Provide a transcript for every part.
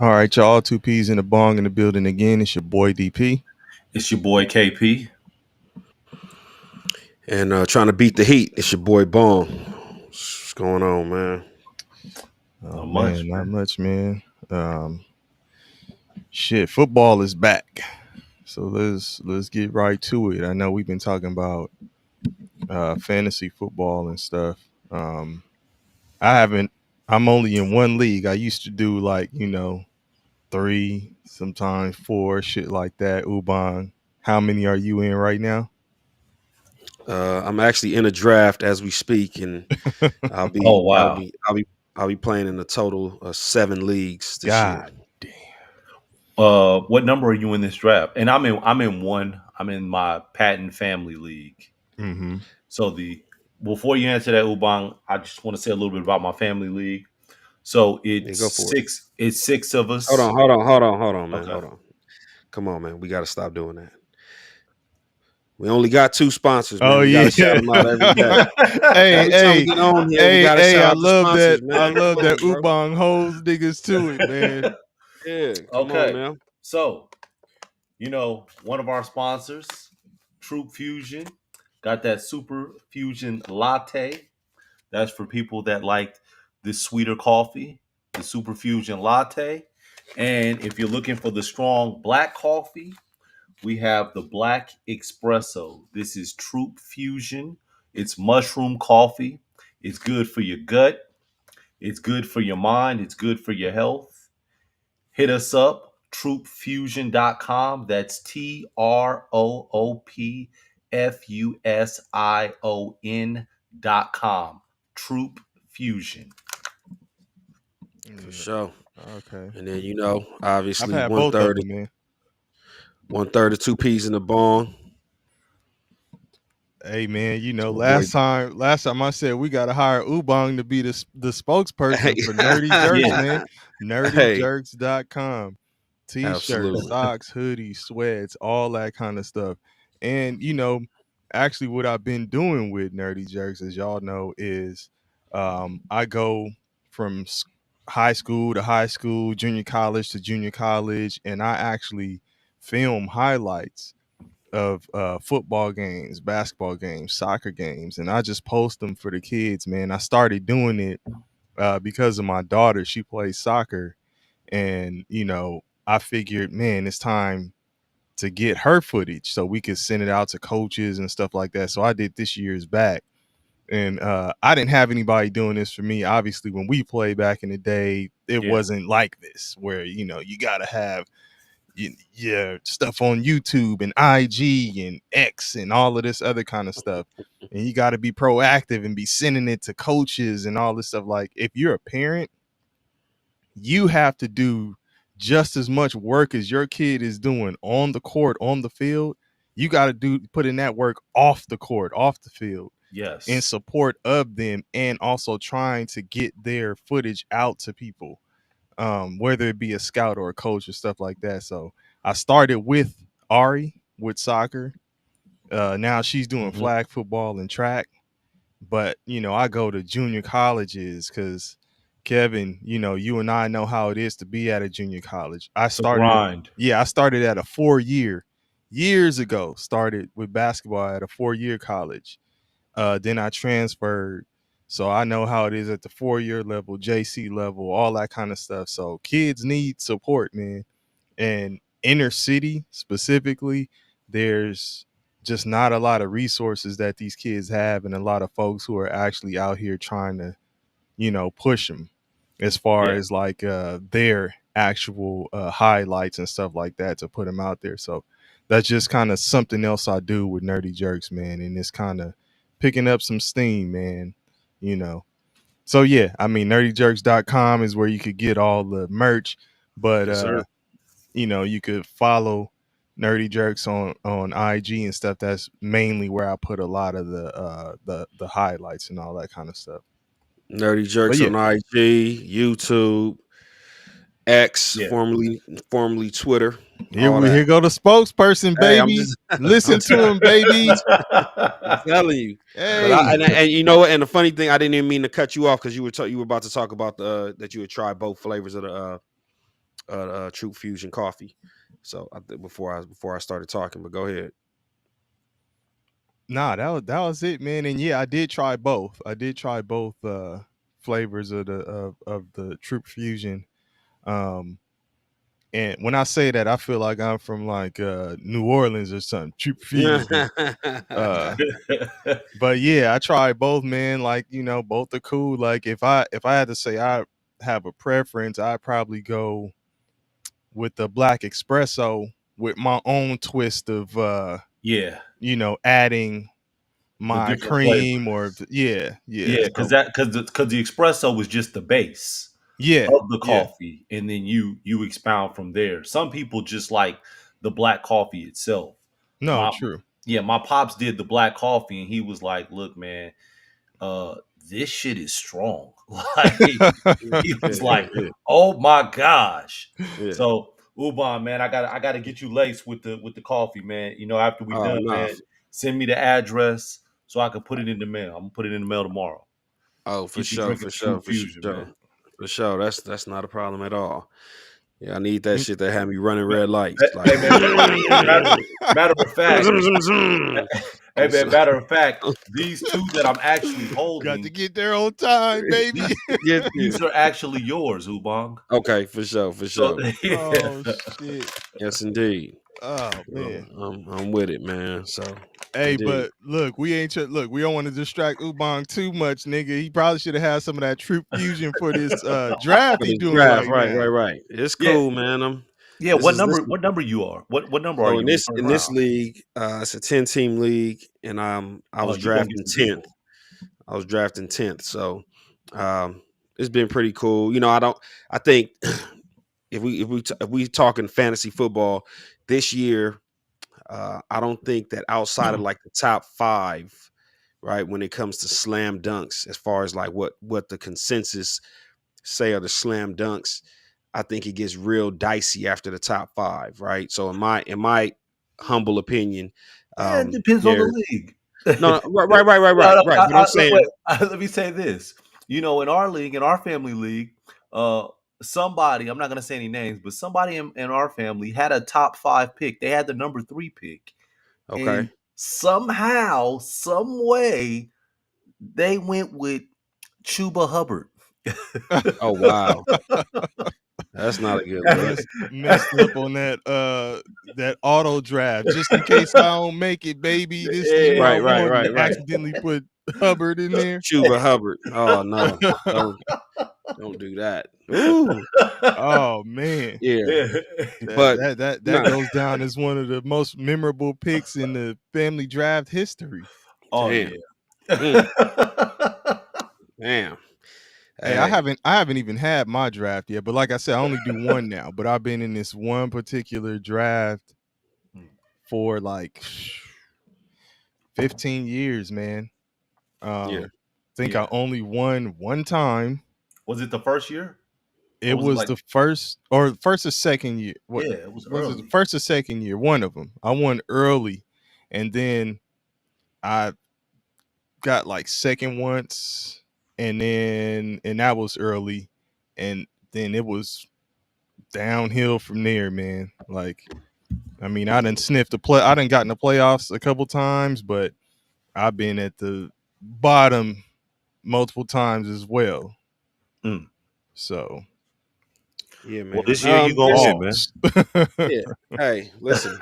All right, y'all. Two P's in the bong in the building again. It's your boy DP. It's your boy KP. And trying to beat the heat. It's your boy Bone. What's going on, man? Oh Not man, much, not man. much, man. Um, shit, football is back. So let's get right to it. I know we've been talking about fantasy football and stuff. I haven't. I'm only in one league. I used to do like three, sometimes four, shit like that. Ubang. How many are you in right now? I'm actually in a draft as we speak, and I'll Oh be I'll wow. be I'll be I'll be playing in a total of 7 leagues this year. God damn. What number are you in this draft? And I'm in one. I'm in my patent family league. Mm-hmm. So the before you answer that, Ubang, I just want to say a little bit about my family league. So Yeah, go for it. it's six of Hold us. on, hold on, hold on, hold on, man. Okay. Hold on. Come on, man. We got to stop doing that. We only got 2 sponsors, man. Oh We got to shout yeah. them out every day. hey, Every time we hey, get on here, we hey, got to hey, shout I out the love that. sponsors, I man. Come love that on, bro. Ubang holds niggas to it, man. Yeah, come on Okay. now. So, one of our sponsors, Troop Fusion, got that Super Fusion Latte. That's for people that like the sweeter coffee, the Super Fusion Latte. And if you're looking for the strong black coffee, we have the Black Espresso. This is Troop Fusion. It's mushroom coffee. It's good for your gut. It's good for your mind. It's good for your health. Hit us up, troopfusion.com. That's TROOPFUSION.com. Troop Fusion. For Mm, sure. okay, And then I've obviously had one both of third them, man. one third of 2 P's in the bong. Hey, man, It's my boy. last time I said we gotta hire Ubang to be the Hey, spokesperson for Nerdy Jerks, Yeah. man. hey, Nerdyjerks.com. T-shirts, absolutely. socks, hoodies, sweats, all that kind of stuff. And actually what I've been doing with Nerdy Jerks, as y'all know, is I go from high school, junior college to junior college, and I actually film highlights of football games, basketball games, soccer games, and I just post them for the kids, man. I started doing it because of my daughter. She plays soccer, and I figured, man, it's time to get her footage so we could send it out to coaches and stuff like that. So I did this year's back. And I didn't have anybody doing this for me. Obviously, when we played back in the day, it Yeah. wasn't like this, where you gotta have yeah, stuff on YouTube and IG and X and all of this other kind of stuff. And you got to be proactive and be sending it to coaches and all this stuff. Like, if you're a parent, you have to do just as much work as your kid is doing on the court, on the field. You got to put in that work off the court, off the field, in Yes. support of them, and also trying to get their footage out to people, whether it be a scout or a coach or stuff like that. So I started with Ari with soccer. Now she's doing Hmm. flag football and track. But I go to junior colleges because Kevin, you and I know how it is to be at a junior college. It's a grind. I started at a 4 year years ago. Started with basketball at a 4 year college. Then I transferred. So I know how it is at the 4 year level, JC level, all that kind of stuff. So kids need support, man. And inner city specifically, there's just not a lot of resources that these kids have, and a lot of folks who are actually out here trying to, push them as far Yeah. as like their actual highlights and stuff like that to put them out there. So that's just kind of something else I do with Nerdy Jerks, man. And it's kind of picking up some steam, man. You know. So yeah, I mean nerdyjerks.com is where you could get all the merch, but Yes, sir. you could follow Nerdy Jerks on IG and stuff. That's mainly where I put a lot of the highlights and all that kind of stuff. Nerdy But Jerks yeah, on IG, YouTube, X, Yeah. formerly Twitter, all here that. go the spokesperson, Hey, I'm baby. just, Listen to him, baby. I'm telling you. But Hey, and you know what? And the funny thing, I didn't even mean to cut you off because you were about to talk about the that you would try both flavors of Troop Fusion coffee. So before I started talking, but go ahead. Nah, that was it, man. And yeah, I did try both. I did try both flavors of the Troop Fusion. Um, and when I say that, I feel like I'm from like New Orleans or something. Troop Fusion. But yeah, I tried both, man. Like, both are cool. Like if I had to say I have a preference, I'd probably go with the black espresso with my own twist of Yeah, adding the my different flavors. cream or yeah. Yeah, because So the espresso was just the base yeah, of the yeah. coffee, and then you expound from there. Some people just like the black coffee itself. No, My true. Yeah, my pops did the black coffee, and he was like, "Look, man, uh, this shit is strong." Like he was like, "Oh my gosh!" Yeah. So Uban, man, I gotta get you laced with the coffee, man. After we Oh done, no. man, send me the address so I can put it in the mail. I'm gonna put it in the mail tomorrow. Oh, for Get you sure, drinking for sure, True for Fusion, sure, man. for sure. That's not a problem at all. Yeah, I need that Mm. shit that had me running red lights. Hey, Like, hey, man, matter of fact, hey man, matter of fact, these two that I'm actually Got to holding, get there on time, baby. Get these are actually yours, Ubong. okay, for sure, for So sure. yeah. Oh shit. Yes, indeed. Oh man. I'm with it, man. So, Hey, indeed. but look, look, we don't want to distract Ubong too much, nigga. He probably should have had some of that Troop Fusion for this draft For he this doing draft, right right, now. right, right. It's Yeah, cool, man. yeah. This What is this. number? What number you are? What number are So you in the first in this round? league, it's a 10-team league, and I Oh, was you gonna get drafting some 10th. people. I was drafting 10th. So it's been pretty cool. I think if we talking fantasy football this year, I don't think that outside of like the top 5, right, when it comes to slam dunks, as far as like what the consensus say are the slam dunks, I think it gets real dicey after the top 5, right? So in my humble opinion, Yeah, it depends on the there league. no, right. But I'm saying, Wait, let me say this. In our league, in our family league, uh, somebody, I'm not going to say any names, but somebody in our family had a top 5 pick. They had the number 3 pick. And okay, somehow, some way, they went with Chuba Hubbard. oh wow, that's not a good look. Messed up on that auto draft. Just in case I don't make it, baby. This team I Right, Yeah. right, want, right, and right. accidentally put Hubbard in there. Chuba Hubbard. Oh no, don't do that. Ooh, Oh man. yeah, That but that that that no, goes down as one of the most memorable picks in the family draft history. Oh damn, yeah. mm, damn. Hey, I Hey, haven't even had my draft yet, but like I said, I only do one now. But I've been in this one particular draft for like 15 years, man. yeah, Think Yeah. I only won one time. Was it the first year? Or It was it was like the first or second year. What Yeah, it was was it? The early. first or second year? One of them. I won early, and then I got like second once, and that was early, and then it was downhill from there, man. Like, I mean, I didn't sniff the play. I didn't got in the playoffs a couple times, but I've been at the bottom multiple times as well. Mm. So yeah, Well, man. this year you gonna Listen, win, man. yeah. Hey, listen,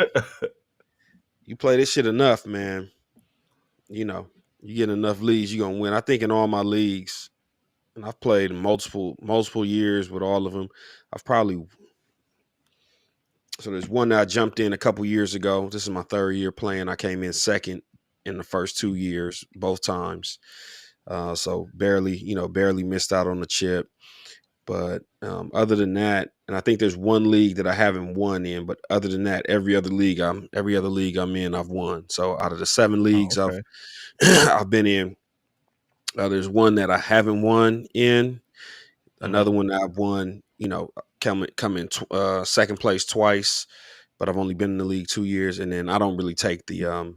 you play this shit enough, man. You get enough leagues, you gonna win. I think in all my leagues, and I've played multiple years with all of them. I've probably So there's one that I jumped in a couple years ago. This is my 3rd year playing. I came in second in the first 2 years, both times. So barely missed out on the chip. But other than that, and I think there's one league that I haven't won in, but other than that, every other league I'm in, I've won. So out of the 7 oh, leagues okay. I've been in, there's one that I haven't won in. Another one that I've won, come in second place twice, but I've only been in the league 2 years, and then I don't really take the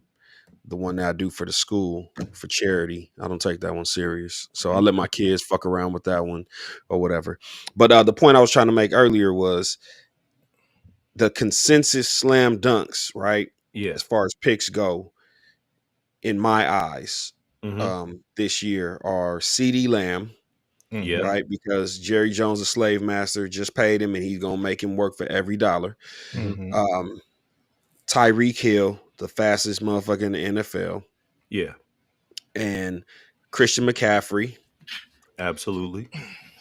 the one that I do for the school for charity. I don't take that one serious. So I let my kids fuck around with that one or whatever. But the point I was trying to make earlier was the consensus slam dunks, right? Yeah. As far as picks go, in my eyes, Mm-hmm. this year are CD Lamb, Yeah. right? Because Jerry Jones, a slave master, just paid him and he's gonna make him work for every dollar. Mhm. Tyreek Hill, the fastest motherfucker in the NFL, Yeah. and Christian McCaffrey, Absolutely.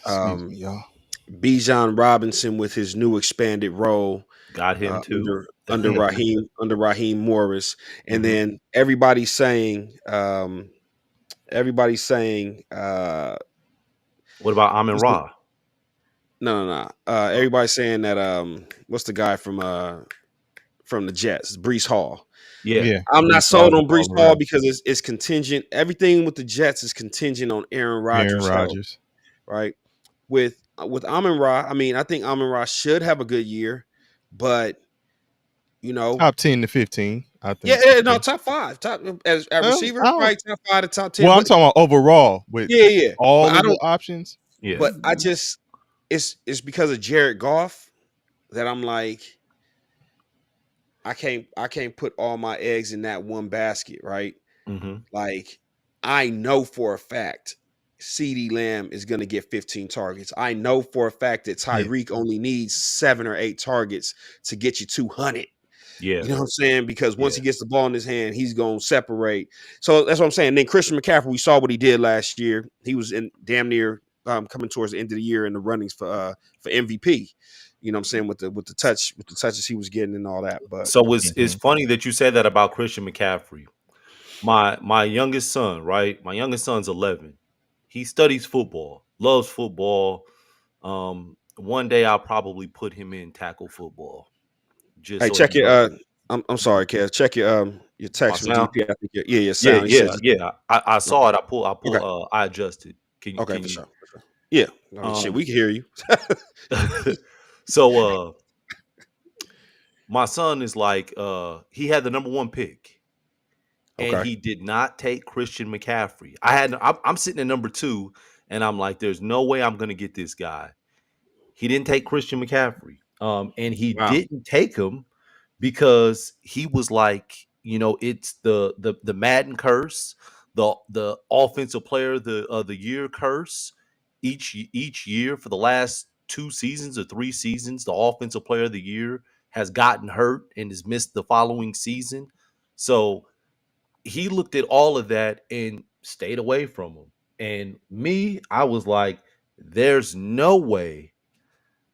Excuse me, y'all. Bijan Robinson with his new expanded role Got him too. under Raheem Morris, and Mhm. then everybody's saying everybody's saying What about Amin what's the- Ra? no. Everybody's saying that what's the guy from the Jets, Brees Hall. Yeah. Yeah. I'm not Brees sold Hall on Brees all Hall around. because it's contingent. Everything with the Jets is contingent on Aaron Aaron Rodgers' health, Rodgers. right? With Amon Ra, I mean, I think Amon Ra should have a good year, but you know, Top 10 to 15, I think. no, top 5, top as at Well, receiver, I don't, right? Top 5 to top 10. well, I'm But talking about overall with yeah. But all I of the don't. options. Yeah. But I just it's because of Jared Goff that I'm like, I can't put all my eggs in that one basket, right? Mm-hmm. Like, I know for a fact CeeDee Lamb is going to get 15 targets. I know for a fact that Yeah. Tyreek only needs 7 or 8 targets to get you 200. Yeah. You know what I'm saying? Because once Yeah. he gets the ball in his hand, he's going to separate. So that's what I'm saying. Then Christian McCaffrey, we saw what he did last year. He was in damn near coming towards the end of the year in the runnings for MVP. You know what I'm saying, with the touches he was getting and all that. But So it's Mhm. funny that you said that about Christian McCaffrey. My youngest son, right? My youngest son's 11. He studies football, loves football. One day I'll probably put him in tackle football just hey, so he check your knows I'm sorry, Kev. Check your my text from sound. DP. I think your Yeah, sound. He yeah, says yeah. I okay. saw it. Okay. I adjusted. Okay, Can for you sure. Yeah. I mean, shit, um we can hear you. so my son is like he had the number 1 pick and Okay. he did not take Christian McCaffrey. I'm sitting at number 2 and I'm like there's no way I'm going to get this guy. He didn't take Christian McCaffrey. And he Wow. didn't take him because he was like, it's the Madden curse, the offensive player of the year curse. Each year for the last 2 seasons or 3 seasons, the offensive player of the year has gotten hurt and has missed the following season. So he looked at all of that and stayed away from him. And me, I was like, there's no way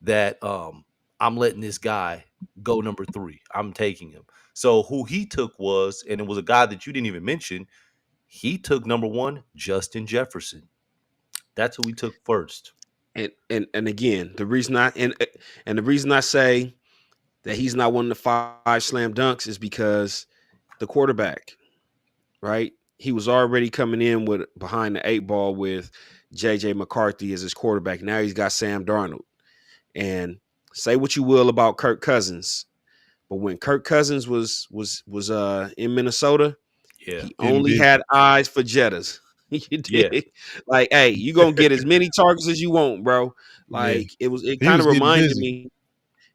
that I'm letting this guy go number 3. I'm taking him. So who he took was, and it was a guy that you didn't even mention. He took number 1, Justin Jefferson. That's who he took first. And again, the reason the reason I say that he's not one of the 5 slam dunks is because the quarterback, right? He was already coming in with behind the 8 ball with JJ McCarthy as his quarterback. Now he's got Sam Darnold. And say what you will about Kirk Cousins, but when Kirk Cousins was in Minnesota, Yeah. he Getting only busy. had eyes for Jettas. You Yeah. dig? Like, hey, you gonna get as many targets as you want, bro. Yeah. Like, it He kind was of getting reminded busy. me.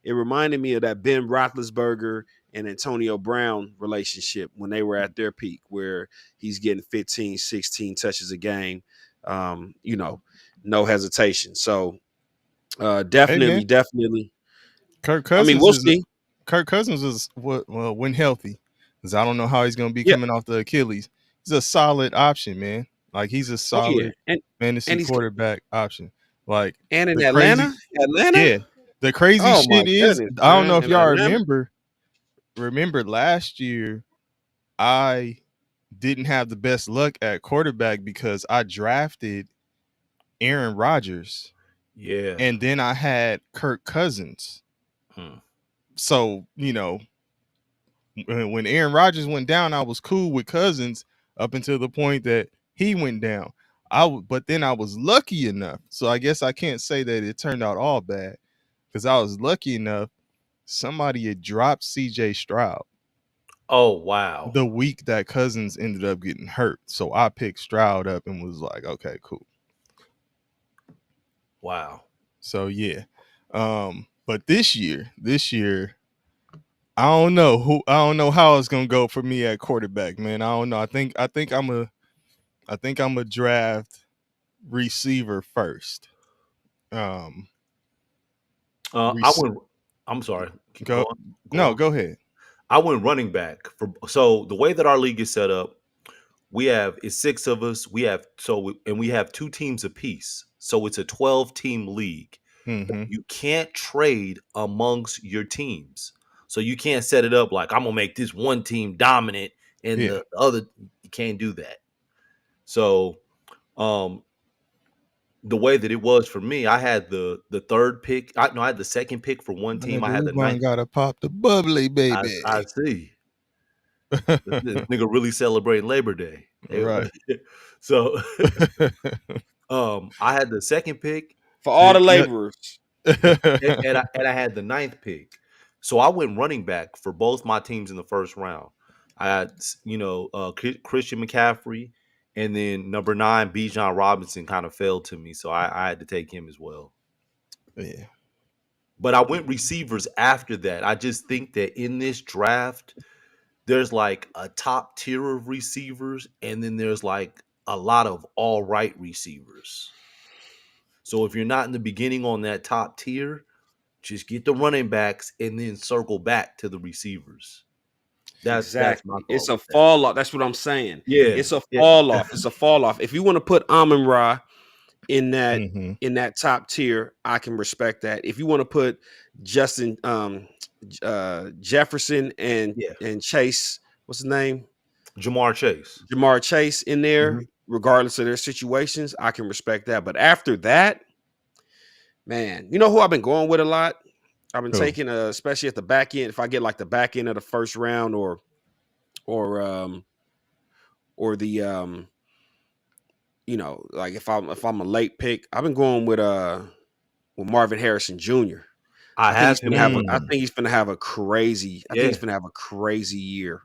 It reminded me of that Ben Roethlisberger and Antonio Brown relationship when they were at their peak, where he's getting 15, 16 touches a game. No hesitation. So Hey man, definitely. Kirk I mean, Cousins we'll is see. Kirk Cousins is when healthy, because I don't know how he's going to be Yeah. coming off the Achilles. He's a solid option, man. Like he's a Oh yeah. solid fantasy And he's quarterback option. Like and in the crazy, Atlanta. yeah, the crazy Oh my shit is goodness, I don't know man! if In y'all Atlanta. remember last year I didn't have the best luck at quarterback because I drafted Aaron Rodgers Yeah. and then I had Kirk Cousins. Hmm. So, when Aaron Rodgers went down, I was cool with Cousins up until the point that he went down. But then I was lucky enough. So I guess I can't say that it turned out all bad because I was lucky enough. Somebody had dropped CJ Stroud. Oh wow. the week that Cousins ended up getting hurt. So I picked Stroud up and was like, okay, cool. Wow. So yeah. But this year, I don't know how it's gonna go for me at quarterback, man. I don't know. I think I'm a draft receiver first. I Rec- went. I'm sorry. Go go on. Go No, on. go ahead. I went running back for. So the way that our league is set up, it's 6 of us. We have 2 teams apiece. So it's a 12-team league. Mm-hmm. You can't trade amongst your teams. So you can't set it up like I'm gonna make this one team dominant and Yeah. the other. You can't do that. So um the way that it was for me, I had the third pick. I had the second pick for one team. I Nigga, had the Ubon ninth. gotta pop the bubbly, baby. I see. This nigga really celebrating Labor Day. Right. So I had the second pick For all the Yep. laborers. and I had the ninth pick. So I went running back for both my teams in the first round. I had Christian McCaffrey, and then number 9 Bijan Robinson kind of fell to me, so I had to take him as well. Yeah. But I went receivers after that. I just think that in this draft, there's like a top tier of receivers, and then there's like a lot of all right receivers. So if you're not in the beginning on that top tier, just get the running backs and then circle back to the receivers. That's my Exactly. thought. It's a with that. fall off. That's what I'm saying. Yeah, It's a yeah. fall off. It's a fall off. If you want to put Amon Ra in that Mhm. in that top tier, I can respect that. If you want to put Justin Jefferson and Chase, what's his name? Jamar Chase. Jamar Chase in there, Mhm. regardless of their situations, I can respect that. But after that, man, you know who I've been going with a lot? I've been Who? taking especially at the back end, if I get like the back end of the first round or the like if I'm a late pick, I've been going with Marvin Harrison Jr. I think he's have him. gonna have Mm. I think he's gonna have a crazy. I think he's Yeah. gonna have a crazy year.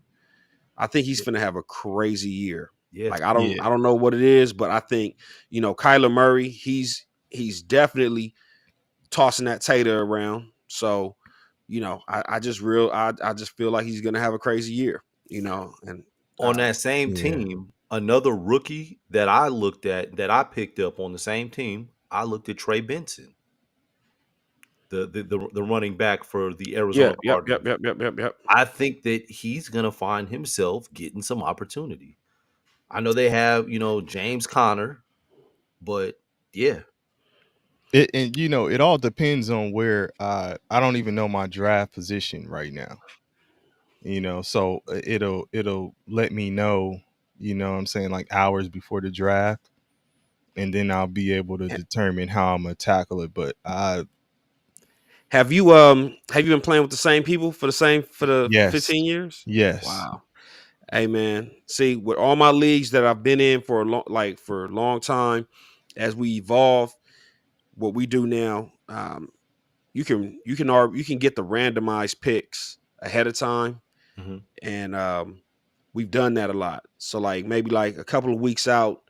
I think he's gonna have a crazy year. Yeah. Like I Yeah. don't know what it is, but I think Kyler Murray, he's definitely tossing that tater around. So, I just feel like he's gonna have a crazy year. And On that same Yeah. team, another rookie that I looked at that I picked up on the same team, I looked at Trey Benson, the running back for the Arizona Cardinals. Yep. I think that he's gonna find himself getting some opportunity. I know they have, James Conner, but yeah. It all depends on where I don't even know my draft position right now. So it'll let me know, what I'm saying, like hours before the draft, and then I'll be able to determine how I'm gonna tackle it. But Have you been playing with the same people for the yes. 15 years? Yes. Wow. Hey man, see, with all my leagues that I've been in for a long time, as we evolve, what we do now, you can get the randomized picks ahead of time, Mhm. and we've done that a lot. So like maybe like a couple of weeks out,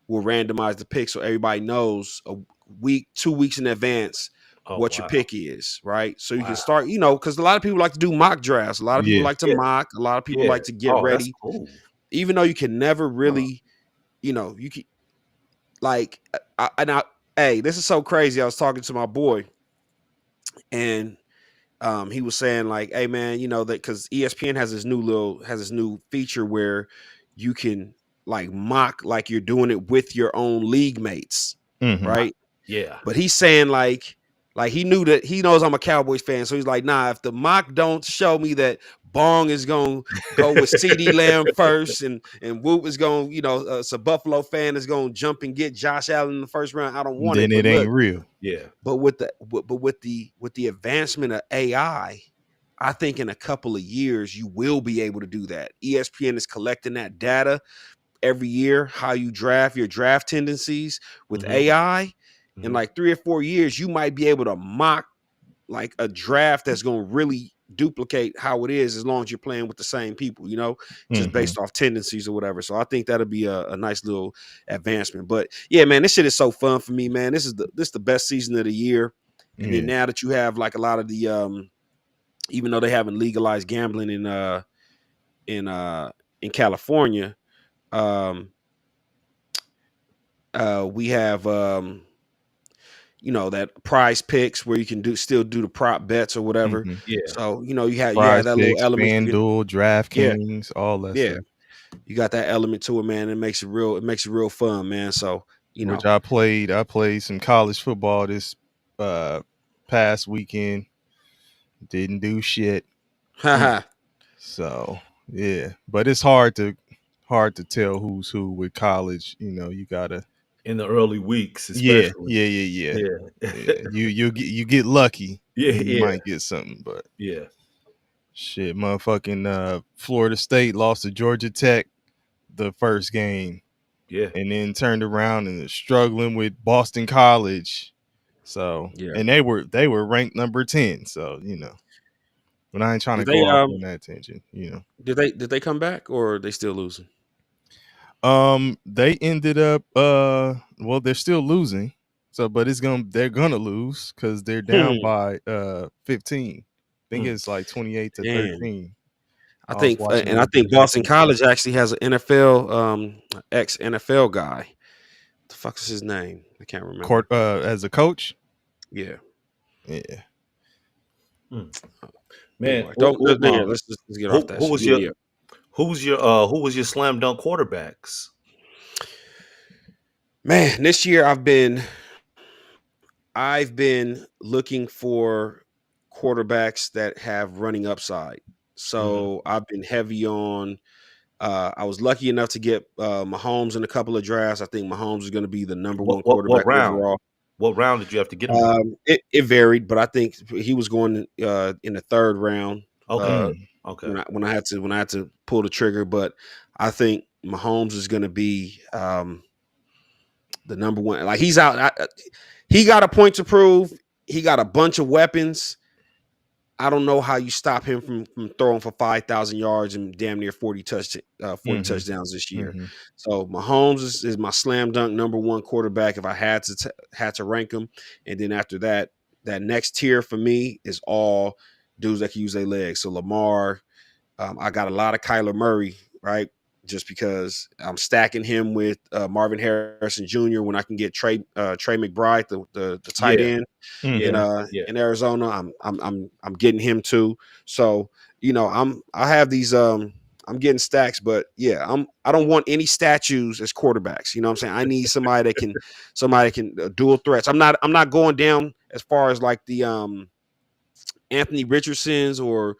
we'll randomize the picks so everybody knows a week, 2 weeks in advance what your pick is, right? So you can start, because a lot of people like to do mock drafts. A lot of people like to mock. A lot of people like to get ready. That's cool. Even though you can never really, you can like, hey, this is so crazy. I was talking to my boy, and he was saying like, hey man, that because ESPN has this new feature where you can like mock like you're doing it with your own league mates, Mhm. right? Yeah. But he's saying like he knows I'm a Cowboys fan, so he's like, nah, if the mock don't show me that Bong is gonna go with CeeDee Lamb first, and Whoop is gonna, it's a Buffalo fan is gonna jump and get Josh Allen in the first round, I don't want Then it. it But ain't look, real. Yeah. but with the advancement of AI, I think in a couple of years you will be able to do that. ESPN is collecting that data every year, how you draft, your draft tendencies with AI. In like 3 or 4 years, you might be able to mock like a draft that's going to really duplicate how it is as long as you're playing with the same people, just Mhm. based off tendencies or whatever. So I think that'll be a nice little advancement. But yeah, man, this shit is so fun for me, man. This is the best season of the year. And then Yeah. now that you have like a lot of the even though they haven't legalized gambling in California, we have that Prize Picks where you can still do the prop bets or whatever. Mhm. Yeah. So you have Prize that little Picks, element. FanDuel, Yeah, DraftKings, all that yeah. stuff. You got that element to it, man. It makes it real fun, man. So Which I played some college football this past weekend. Didn't do shit. haha. So yeah. But it's hard to tell who's who with college. You gotta In the early weeks, yeah, especially. yeah, yeah, yeah. Yeah. Yeah. You get lucky. Yeah, You yeah. might get something, but Yeah. shit, motherfucking Florida State lost to Georgia Tech the first game. Yeah. And then turned around and is struggling with Boston College. So Yeah. and they were ranked number 10. So, but I ain't trying to Did go they off on that tangent, did they come back or are they still losing? They ended up well, they're still losing. So but they're gonna lose because they're down by 15. I think it's like 28 to Damn. 13. I I was think watching a and I little bit think of Boston that. College actually has an NFL ex NFL guy. What the fuck is his name? I can't remember. As a coach. Yeah. Yeah. Man, Anyway, let's get off that. who was your Yeah. who was your slam dunk quarterbacks? Man, this year I've been looking for quarterbacks that have running upside. So I've been heavy on. I was lucky enough to get Mahomes in a couple of drafts. I think Mahomes is going to be the number one quarterback overall. What round did you have to get him? It varied, but I think he was going in the third round. Okay. Okay. When I had to pull the trigger, but I think Mahomes is going to be the number one. Like he's out. He got a point to prove. He got a bunch of weapons. I don't know how you stop him from throwing for 5,000 yards and damn near 40 touchdowns this year. Mm-hmm. So Mahomes is my slam dunk number one quarterback if I had to rank him. And then after that next tier for me is all dudes that can use their legs. So Lamar, I got a lot of Kyler Murray, right? Just because I'm stacking him with Marvin Harrison Jr. when I can get Trey McBride, the tight end in Arizona. I'm getting him too. So I have these I'm getting stacks, but yeah, I don't want any statues as quarterbacks. You know what I'm saying? I need somebody that can dual threats. I'm not going down as far as like the Anthony Richardsons or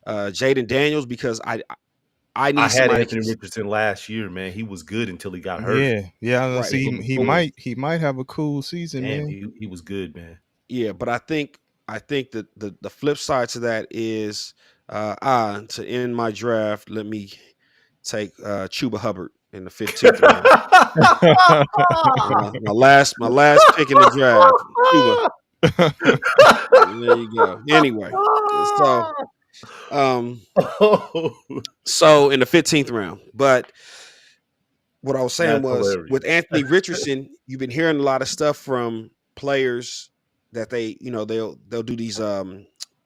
Jaden Daniels because I need somebody. I had Anthony Richardson last year, man. He was good until he got hurt. Yeah. Right. See, he might have a cool season, man. He was good, man. Yeah, but I think that the flip side to that is to end my draft, let me take Chuba Hubbard in the 15th round. my last pick in the draft. Chuba. There you go. Anyway, so in the 15th round. But what I was saying was hilarious. With Anthony Richardson, you've been hearing a lot of stuff from players that they'll do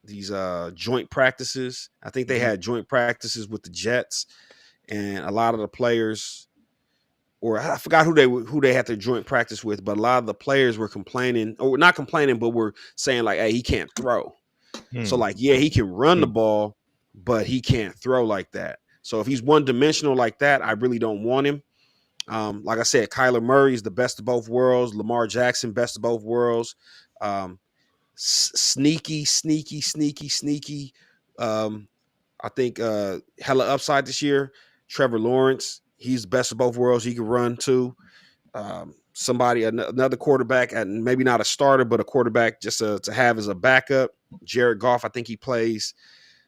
these joint practices. I think they had joint practices with the Jets, and a lot of the players, or I forgot who they had their joint practice with, but a lot of the players were complaining, or not complaining, but were saying like, "Hey, he can't throw." So like, yeah, he can run the ball, but he can't throw like that. So if he's one dimensional like that, I really don't want him. Like I said, Kyler Murray is the best of both worlds. Lamar Jackson, best of both worlds. Sneaky. I think hella upside this year. Trevor Lawrence, he's the best of both worlds. He can run too. Another quarterback, and maybe not a starter, but a quarterback just to have as a backup. Jared Goff, I think he plays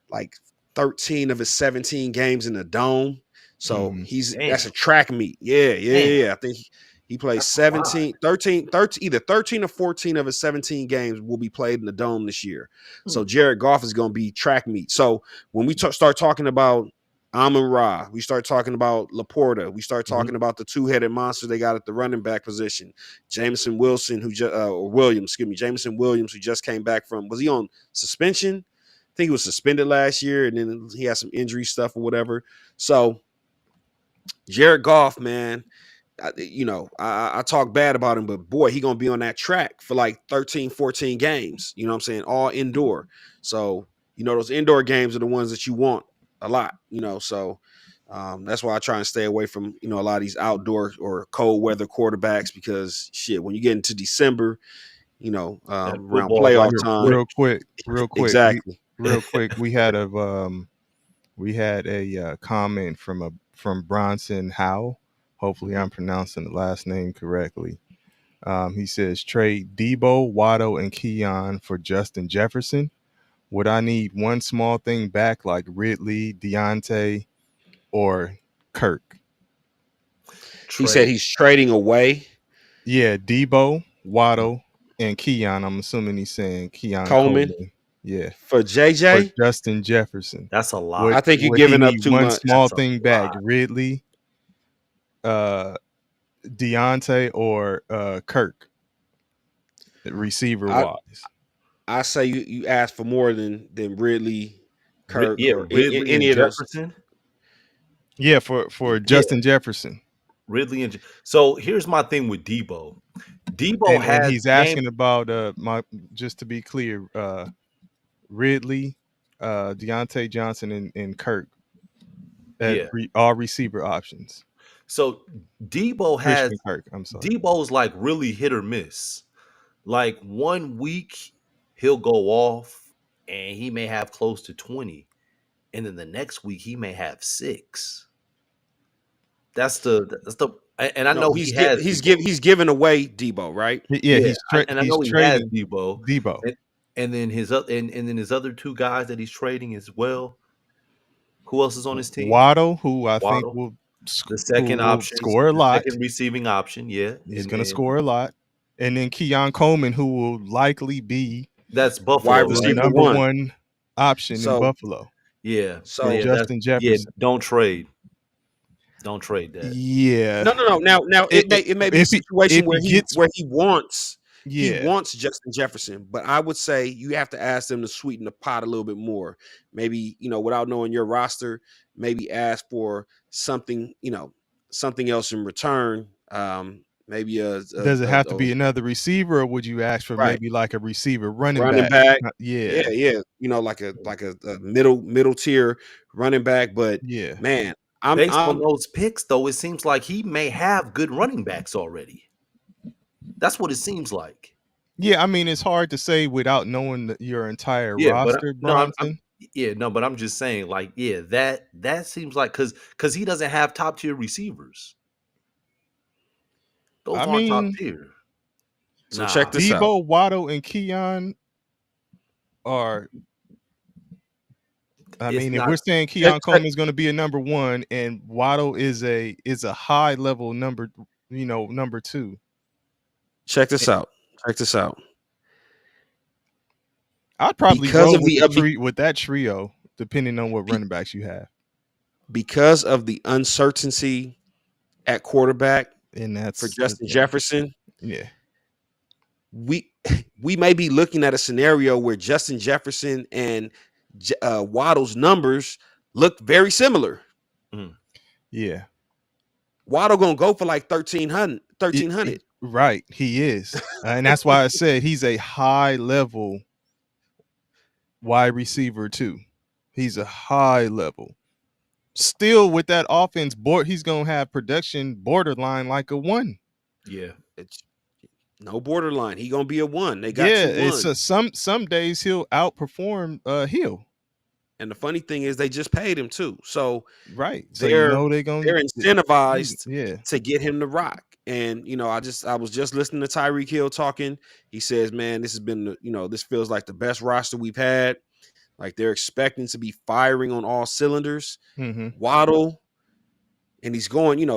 like 13 of his 17 games in the dome. So that's a track meet. Yeah. I think He plays That's 17, 13, either 13 or 14 of his 17 games will be played in the Dome this year. So Jared Goff is going to be track meet. So when we start talking about Amon-Ra, we start talking about Laporta, we start talking about the two-headed monster they got at the running back position, Jameson Wilson, Jameson Williams, who just came back from, was he on suspension? I think he was suspended last year, and then he had some injury stuff or whatever. So Jared Goff, man, I talk bad about him, but boy, he going to be on that track for like 13, 14 games. You know what I'm saying? All indoor. So, those indoor games are the ones that you want a lot, so that's why I try and stay away from, a lot of these outdoor or cold weather quarterbacks, because shit, when you get into December, around playoff time. Real quick. Exactly. Real quick. We had a comment from Bronson Howe. Hopefully I'm pronouncing the last name correctly. He says, trade Debo, Waddle, and Keon for Justin Jefferson. Would I need one small thing back like Ridley, Deontay, or Kirk? He said he's trading away. Yeah, Debo, Waddle, and Keon. I'm assuming he's saying Keon Coleman. Yeah. For JJ? For Justin Jefferson. That's a lot. I think you're giving up too one much. Small thing back. Ridley, Deontay, or Kirk, receiver wise. I say you ask for more than Ridley, Kirk, or Ridley any and of those. Jefferson. Yeah, for Justin Jefferson. Ridley and so here's my thing with Debo. And he's asking about just to be clear, Ridley, Deontay Johnson, and Kirk. All receiver options. So Debo has Kirk, I'm sorry. Debo's like really hit or miss. Like 1 week he'll go off and he may have close to 20, and then the next week he may have 6. And I know he's giving away Debo, right? Yeah, and I know he has Debo. And then his other 2 guys that he's trading as well. Who else is on his team? Waddle, who I think will the second option, score a lot. Second receiving option, yeah. He's going to score a lot. And then Keon Coleman, who will likely be that's Buffalo, the number one option in Buffalo. Yeah. So Justin Jefferson. Yeah, don't trade that. Yeah. No. Now it may be a situation where he wants Justin Jefferson, but I would say you have to ask them to sweeten the pot a little bit more. Maybe, without knowing your roster, maybe ask for something, something else in return. Maybe does it have to be another receiver, or would you ask for maybe like a receiver running back? Yeah. Like a middle tier running back. But yeah, man, based on those picks, though, it seems like he may have good running backs already. That's what it seems like. Yeah, I mean, it's hard to say without knowing your entire roster, Bronson. But I'm just saying, like, that seems like because he doesn't have top tier receivers. Those aren't top tier. So check this out. Debo, Waddle, and Keon are. If we're saying Keon Coleman is going to be a number 1 and Waddle is a high level number 2. Check this out. I'd probably go with that trio, depending on what running backs you have. Because of the uncertainty at quarterback, and that's for Justin Jefferson. Yeah, we may be looking at a scenario where Justin Jefferson and Waddle's numbers look very similar. Yeah, Waddle gonna go for like 1,300. Right, he is, and that's why I said he's a high level wide receiver too. He's a high level. Still, with that offense, he's gonna have production borderline like a 1. Yeah, it's no borderline. He gonna be a 1. They got 2 1s. It's some days he'll outperform Hill. And the funny thing is, they just paid him too. So right, so they're incentivized to get him to rock. And I was just listening to Tyreek Hill talking. He says, "Man, this has been this feels like the best roster we've had. Like they're expecting to be firing on all cylinders." Mm-hmm. Waddle, and he's going, you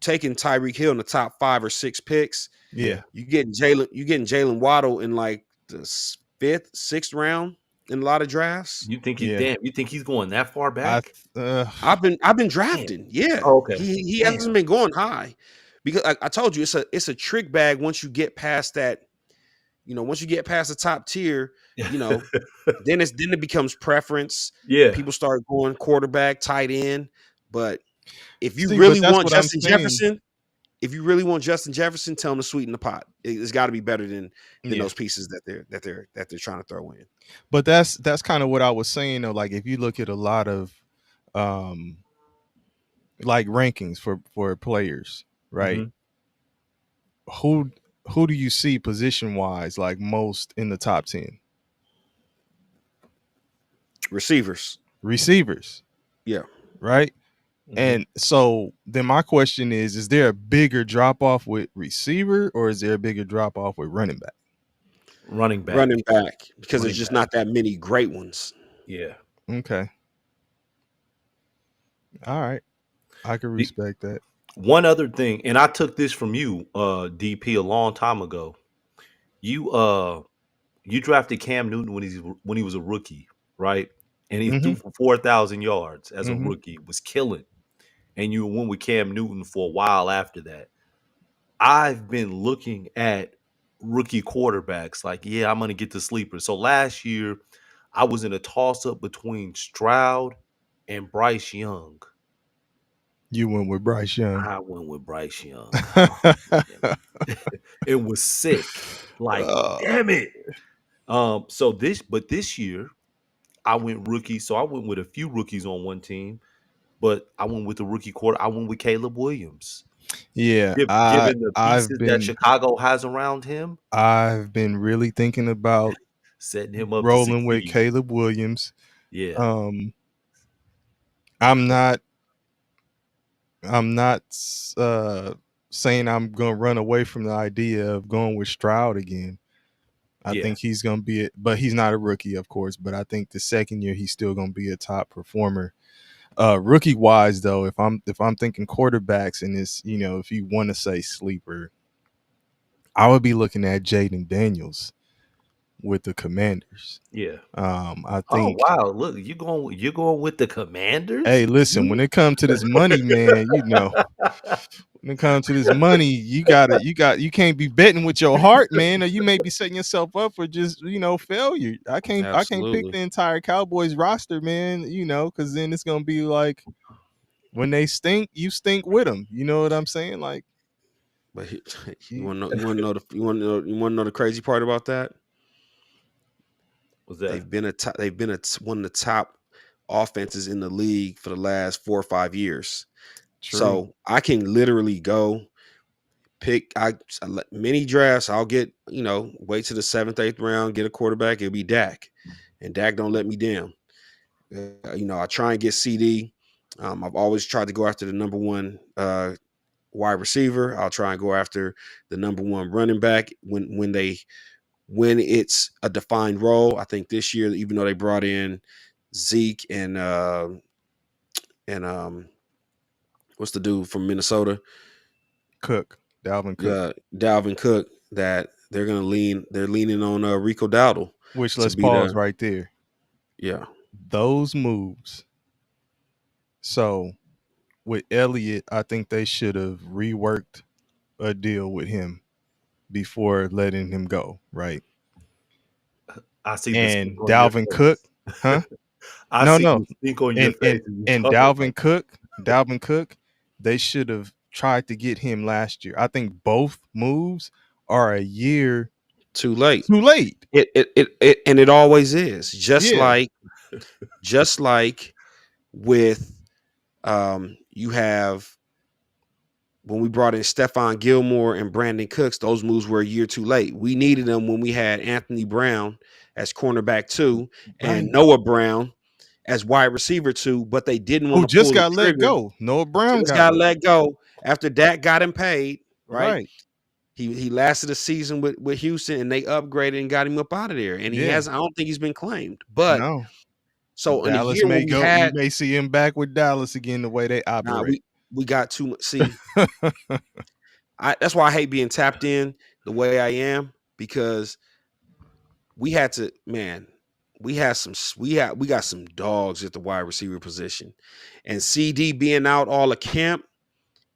taking Tyreek Hill in the top 5 or 6 picks. Yeah. You getting Jalen Waddle in like the 5th, 6th round in a lot of drafts. You think Yeah. you think he's going that far back? I've been drafting. Yeah. Oh, okay. He hasn't been going high because I told you it's a trick bag once you get past that. Once you get past the top tier, then it becomes preference. Yeah. People start going quarterback, tight end. But if you See, really but that's want what I'm Justin saying. Jefferson, tell him to sweeten the pot. It's got to be better than Yeah. those pieces that they're trying to throw in. But that's kind of what I was saying though. Like if you look at a lot of like rankings for players, right? Mhm. Who do you see position wise like most in the top 10? Receivers. Yeah. Right. Mhm. And so then my question is there a bigger drop off with receiver or is there a bigger drop off with running back? Running back. Because there's just not that many great ones. Yeah. Okay. All right. I can respect that. One other thing, and I took this from you, DP, a long time ago. You drafted Cam Newton when he was a rookie, right? And he threw for 4,000 yards as a rookie, was killing. And you went with Cam Newton for a while after that. I've been looking at rookie quarterbacks like, yeah, I'm going to get the sleeper. So last year, I was in a toss-up between Stroud and Bryce Young. You went with Bryce Young. I went with Bryce Young. It was sick. Like, damn it. So this year, I went rookie. So I went with a few rookies on one team, but I went with the rookie quarter. I went with Caleb Williams. Yeah, Given the pieces that Chicago has around him, I've been really thinking about setting him up rolling with Caleb Williams. Yeah. I'm not saying I'm gonna run away from the idea of going with Stroud again. I think he's gonna be but he's not a rookie, of course. But I think the second year he's still gonna be a top performer. Rookie wise though, if I'm thinking quarterbacks and it's, if you want to say sleeper, I would be looking at Jaden Daniels with the Commanders. Yeah. I think. Oh wow! Look, you're going with the Commanders. Hey, listen, when it comes to this money, man, when it comes to this money, you can't be betting with your heart, man, or you may be setting yourself up for just failure. I can't pick the entire Cowboys roster, man, because then it's gonna be like when they stink, you stink with them. You know what I'm saying? Like, but you want to know the crazy part about that? What's that? They've been one of the top offenses in the league for the last 4 or 5 years. True. So I can literally go pick many drafts. I'll get, wait to the 7th, 8th round, get a quarterback. It'll be Dak, and Dak don't let me down. I try and get CD. I've always tried to go after the number 1 wide receiver. I'll try and go after the number 1 running back when it's a defined role. I think this year, even though they brought in Zeke and what's the dude from Minnesota? Dalvin Cook. Dalvin Cook, that they're leaning on Rico Dowdle. Which let's pause right there. Yeah. Those moves. So with Elliott, I think they should have reworked a deal with him before letting him go, right? I see. And Dalvin Cook, huh? No. And Dalvin Cook, they should have tried to get him last year. I think both moves are a year too late. It always is. Just like with you have when we brought in Stephon Gilmore and Brandon Cooks, those moves were a year too late. We needed them when we had Anthony Brown as cornerback 2 and Noah Brown as wide receiver 2, but they didn't want to just got let go. Noah Brown got let go after Dak got him paid, right? He lasted a season with Houston, and they upgraded and got him up out of there. And I don't think he's been claimed. But no. So Dallas in a year you may see him back with Dallas again the way they operate. We got too much. See, that's why I hate being tapped in the way I am, because we had to, man. We got some dogs at the wide receiver position, and CD being out all of camp,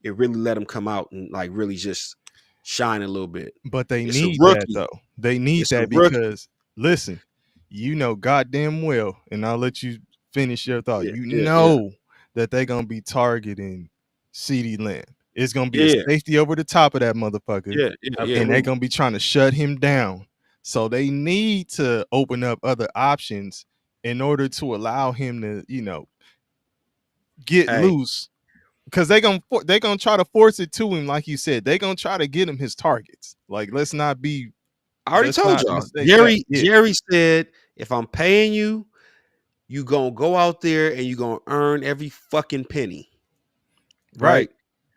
it really let him come out and like really just shine a little bit. But they It's a need that rookie. though. They need It's a that rookie. because listen, you know goddamn well, and I'll let you finish your thought. You Yeah. know that they're gonna be targeting CD Lamb. It's gonna be a Yeah. safety over the top of that motherfucker, Yeah. and they're gonna be trying to shut him down. So they need to open up other options in order to allow him to, get Hey, loose. Because they're gonna try to force it to him, like you said. They're gonna try to get him his targets. Like, let's not told y'all. mistake that. Yeah. Jerry said, if I'm paying you, you gonna go out there and you gonna earn every fucking penny. Right.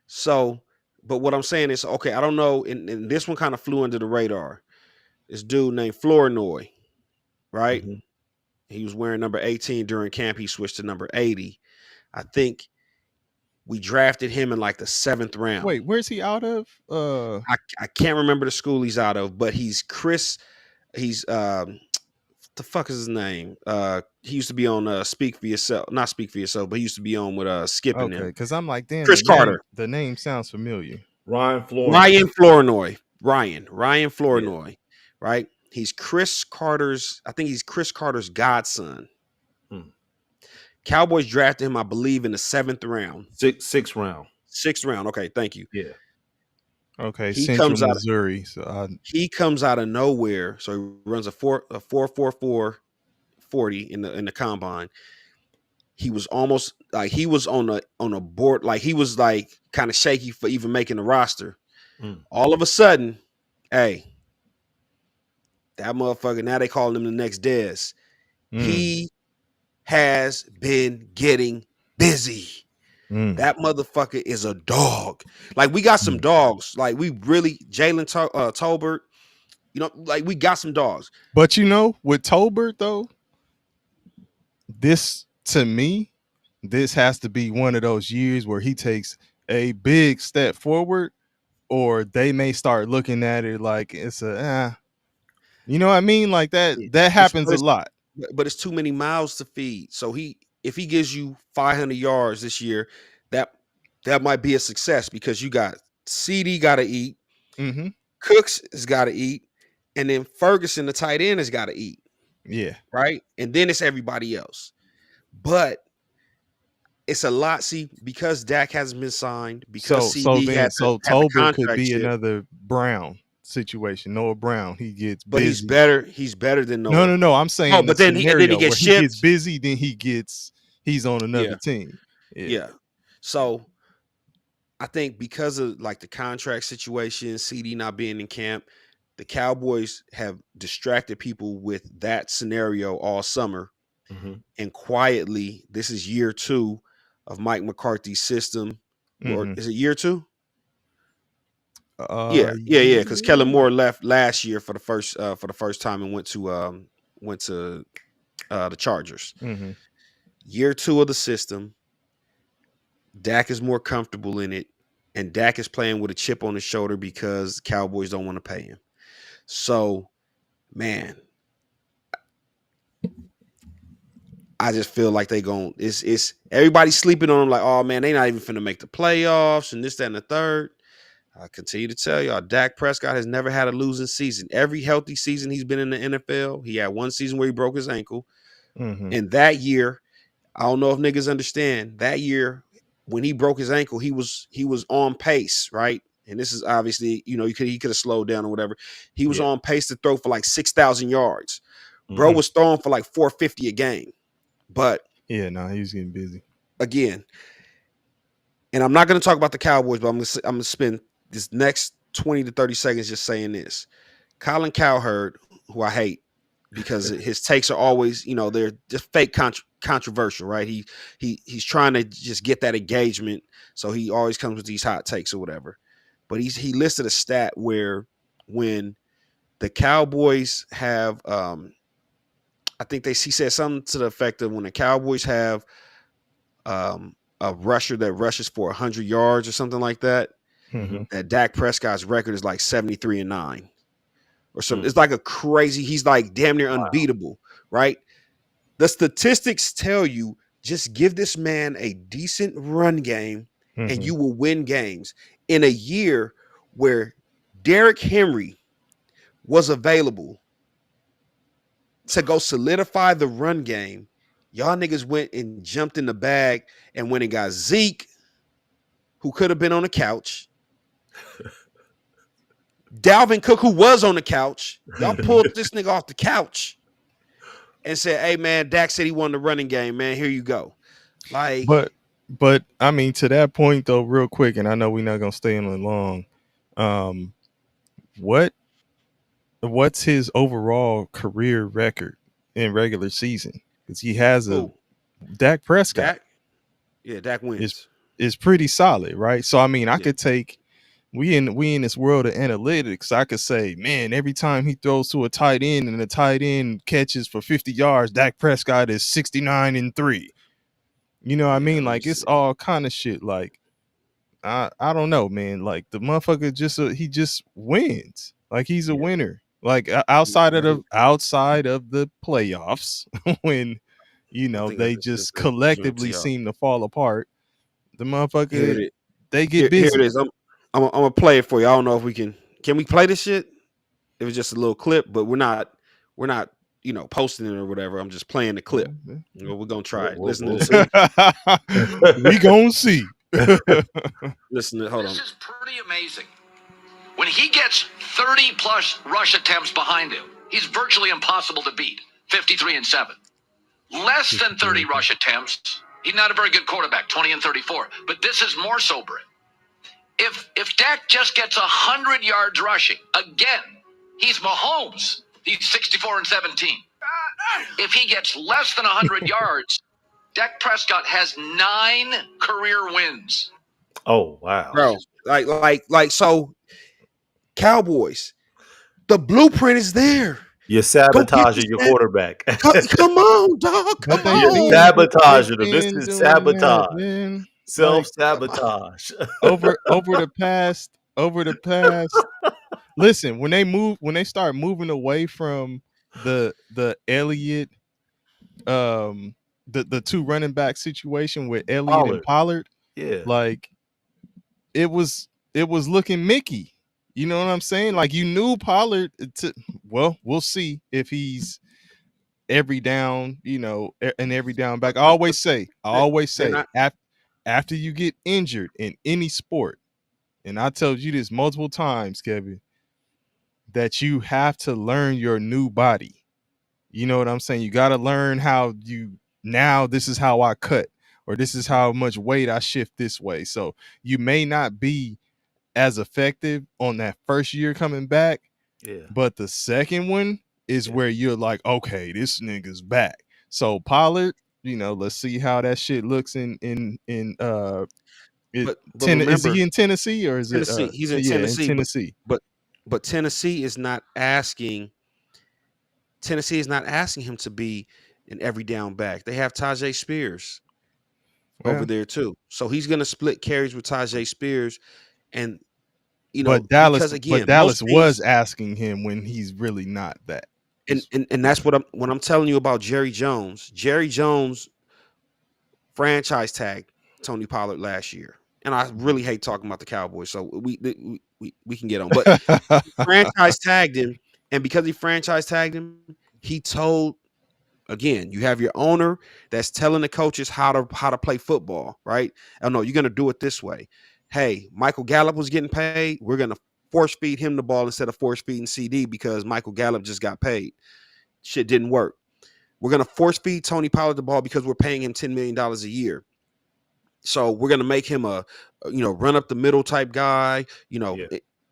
So, but what I'm saying is, okay, I don't know, and this one kind of flew under the radar. This dude named Flournoy, right? Mm-hmm. He was wearing number 18 during camp. He switched to number 80. I think we drafted him in like the 7th round. Wait, where's he out of? I can't remember the school he's out of, but he's Chris. He's the fuck is his name? He used to be on Speak for Yourself, not Speak for Yourself, but he used to be on with Skip and Okay, them. because I'm like, damn, Chris Carter. The name sounds familiar. Ryan Flournoy. Ryan Flournoy, right? He's Chris Carter's, I think he's Chris Carter's godson. Cowboys drafted him, I believe, in the 7th round. Sixth round. 6th round. Okay, thank you. Yeah. Okay, he Central comes out Missouri. He comes out of nowhere. So he runs a 4.44 40 in the combine. He was almost like he was on a board, like he was like kind of shaky for even making the roster. All of a sudden, hey, that motherfucker, now they call him the next Dez. He has been getting busy. That motherfucker is a dog. Like, we got some dogs. Like, we really, Jalen Tolbert, like, we got some dogs. But with Tolbert though, this to me, this has to be one of those years where he takes a big step forward, or they may start looking at it like it's you know what I mean? Like that happens a lot. But it's too many mouths to feed. So if he gives you 500 yards this year, that might be a success, because you got CD got to eat, Cooks has got to eat, and then Ferguson, the tight end, has got to eat. Yeah. Right? And then it's everybody else. But it's a lot. See, because Dak hasn't been signed, because Tolbert could be another Brown situation. Noah Brown, he gets but busy. he's better than Noah. No, I'm saying but then he gets shipped. He gets busy, then he's on another team. Yeah. So I think because of like the contract situation, CD not being in camp, the Cowboys have distracted people with that scenario all summer. And quietly, this is year 2 of Mike McCarthy's system. Or is it year 2? Yeah. Because Kellen Moore left last year for the first time and went to the Chargers. Year 2 of the system. Dak is more comfortable in it, and Dak is playing with a chip on his shoulder because Cowboys don't want to pay him. So, man, I just feel like it's everybody sleeping on them, like, oh man, they not even finna make the playoffs and this, that, and the third. I continue to tell y'all, Dak Prescott has never had a losing season. Every healthy season he's been in the NFL, he had one season where he broke his ankle. And that year, I don't know if niggas understand, that year when he broke his ankle, he was on pace, right? And this is obviously, he could have slowed down or whatever. He was on pace to throw for like 6,000 yards. Bro was throwing for like 450 a game. But he was getting busy again. And I'm not going to talk about the Cowboys, but I'm going to spend this next 20 to 30 seconds just saying this. Colin Cowherd, who I hate because his takes are always, they're just fake controversial, right? He's trying to just get that engagement, so he always comes with these hot takes or whatever. But he listed a stat where when the Cowboys have I think he said something to the effect of when the Cowboys have a rusher that rushes for 100 yards or something like that. Mhm. That Dak Prescott's record is like 73-9 or something. It's like a crazy. He's like damn near unbeatable, right? The statistics tell you just give this man a decent run game and Mhm. you will win games. In a year where Derrick Henry was available to go solidify the run game, y'all niggas went and jumped in the bag and went and got Zeke, who could have been on the couch. Dalvin Cook, who was on the couch. Y'all pulled this nigga off the couch and said, hey, man, Dak said he won the running game, man. Here you go. Like, But I mean, to that point though, real quick, and I know we're not gonna stay on it long. What's his overall career record in regular season? Because he has a Dak Prescott. Dak wins. Is pretty solid, right? So I mean, I could take we in this world of analytics. I could say, man, every time he throws to a tight end and the tight end catches for 50 yards, Dak Prescott is 69-3. You know what I mean? Like it's all kind of shit. Like I don't know, man. Like the motherfucker just he just wins. Like he's a winner. Like outside of the playoffs, when you know they just collectively seem to fall apart, the motherfucker they get busy. Here it is. I'm gonna play it for you. I don't know if we can we play this shit? It was just a little clip, but we're not posting it or whatever. I'm just playing the clip. We're gonna try it. Listen to this. We gonna see. Listen to hold on. This is pretty amazing. When he gets 30 plus rush attempts behind him, he's virtually impossible to beat. 53-7. Less than 30 rush attempts, he's not a very good quarterback, 20-34. But this is more sobering. If Dak just gets 100 yards rushing, again, he's Mahomes. He's 64-17. If he gets less than 100 yards, Dak Prescott has 9 career wins. Oh, wow. Bro, like so Cowboys, the blueprint is there. You're sabotaging your quarterback. Come on, dog. Come on. You're sabotaging him. This is sabotage. Self-sabotage. Over the past. Listen, when they start moving away from the Elliott, the two running back situation with Elliott and Pollard, like it was looking Mickey. You know what I'm saying? Like you knew Pollard we'll see if he's every down, an every down back. I always say after you get injured in any sport, and I told you this multiple times, Kevin, that you have to learn your new body. You know what I'm saying? You got to learn how this is how I cut, or this is how much weight I shift this way. So you may not be as effective on that first year coming back, but the second one is where you're like, okay, this nigga's back. So Pollard, let's see how that shit looks in remember, is he in Tennessee or is Tennessee? It he's in Tennessee. In Tennessee. But Tennessee is not asking him to be an every down back. They have Tyjae Spears over there too. So he's gonna split carries with Tyjae Spears. And but Dallas was asking him when he's really not that. And that's what I'm telling you about Jerry Jones. Jerry Jones franchise tagged Tony Pollard last year. And I really hate talking about the Cowboys, so we can get on. But franchise tagged him, and because he franchise tagged him, he told, again, you have your owner that's telling the coaches how to play football, right? Oh no, you're gonna do it this way. Hey, Michael Gallup was getting paid. We're gonna force feed him the ball instead of force feeding CD because Michael Gallup just got paid. Shit didn't work. We're gonna force feed Tony Pollard the ball because we're paying him $10 million a year. So we're gonna make him a run up the middle type guy. You're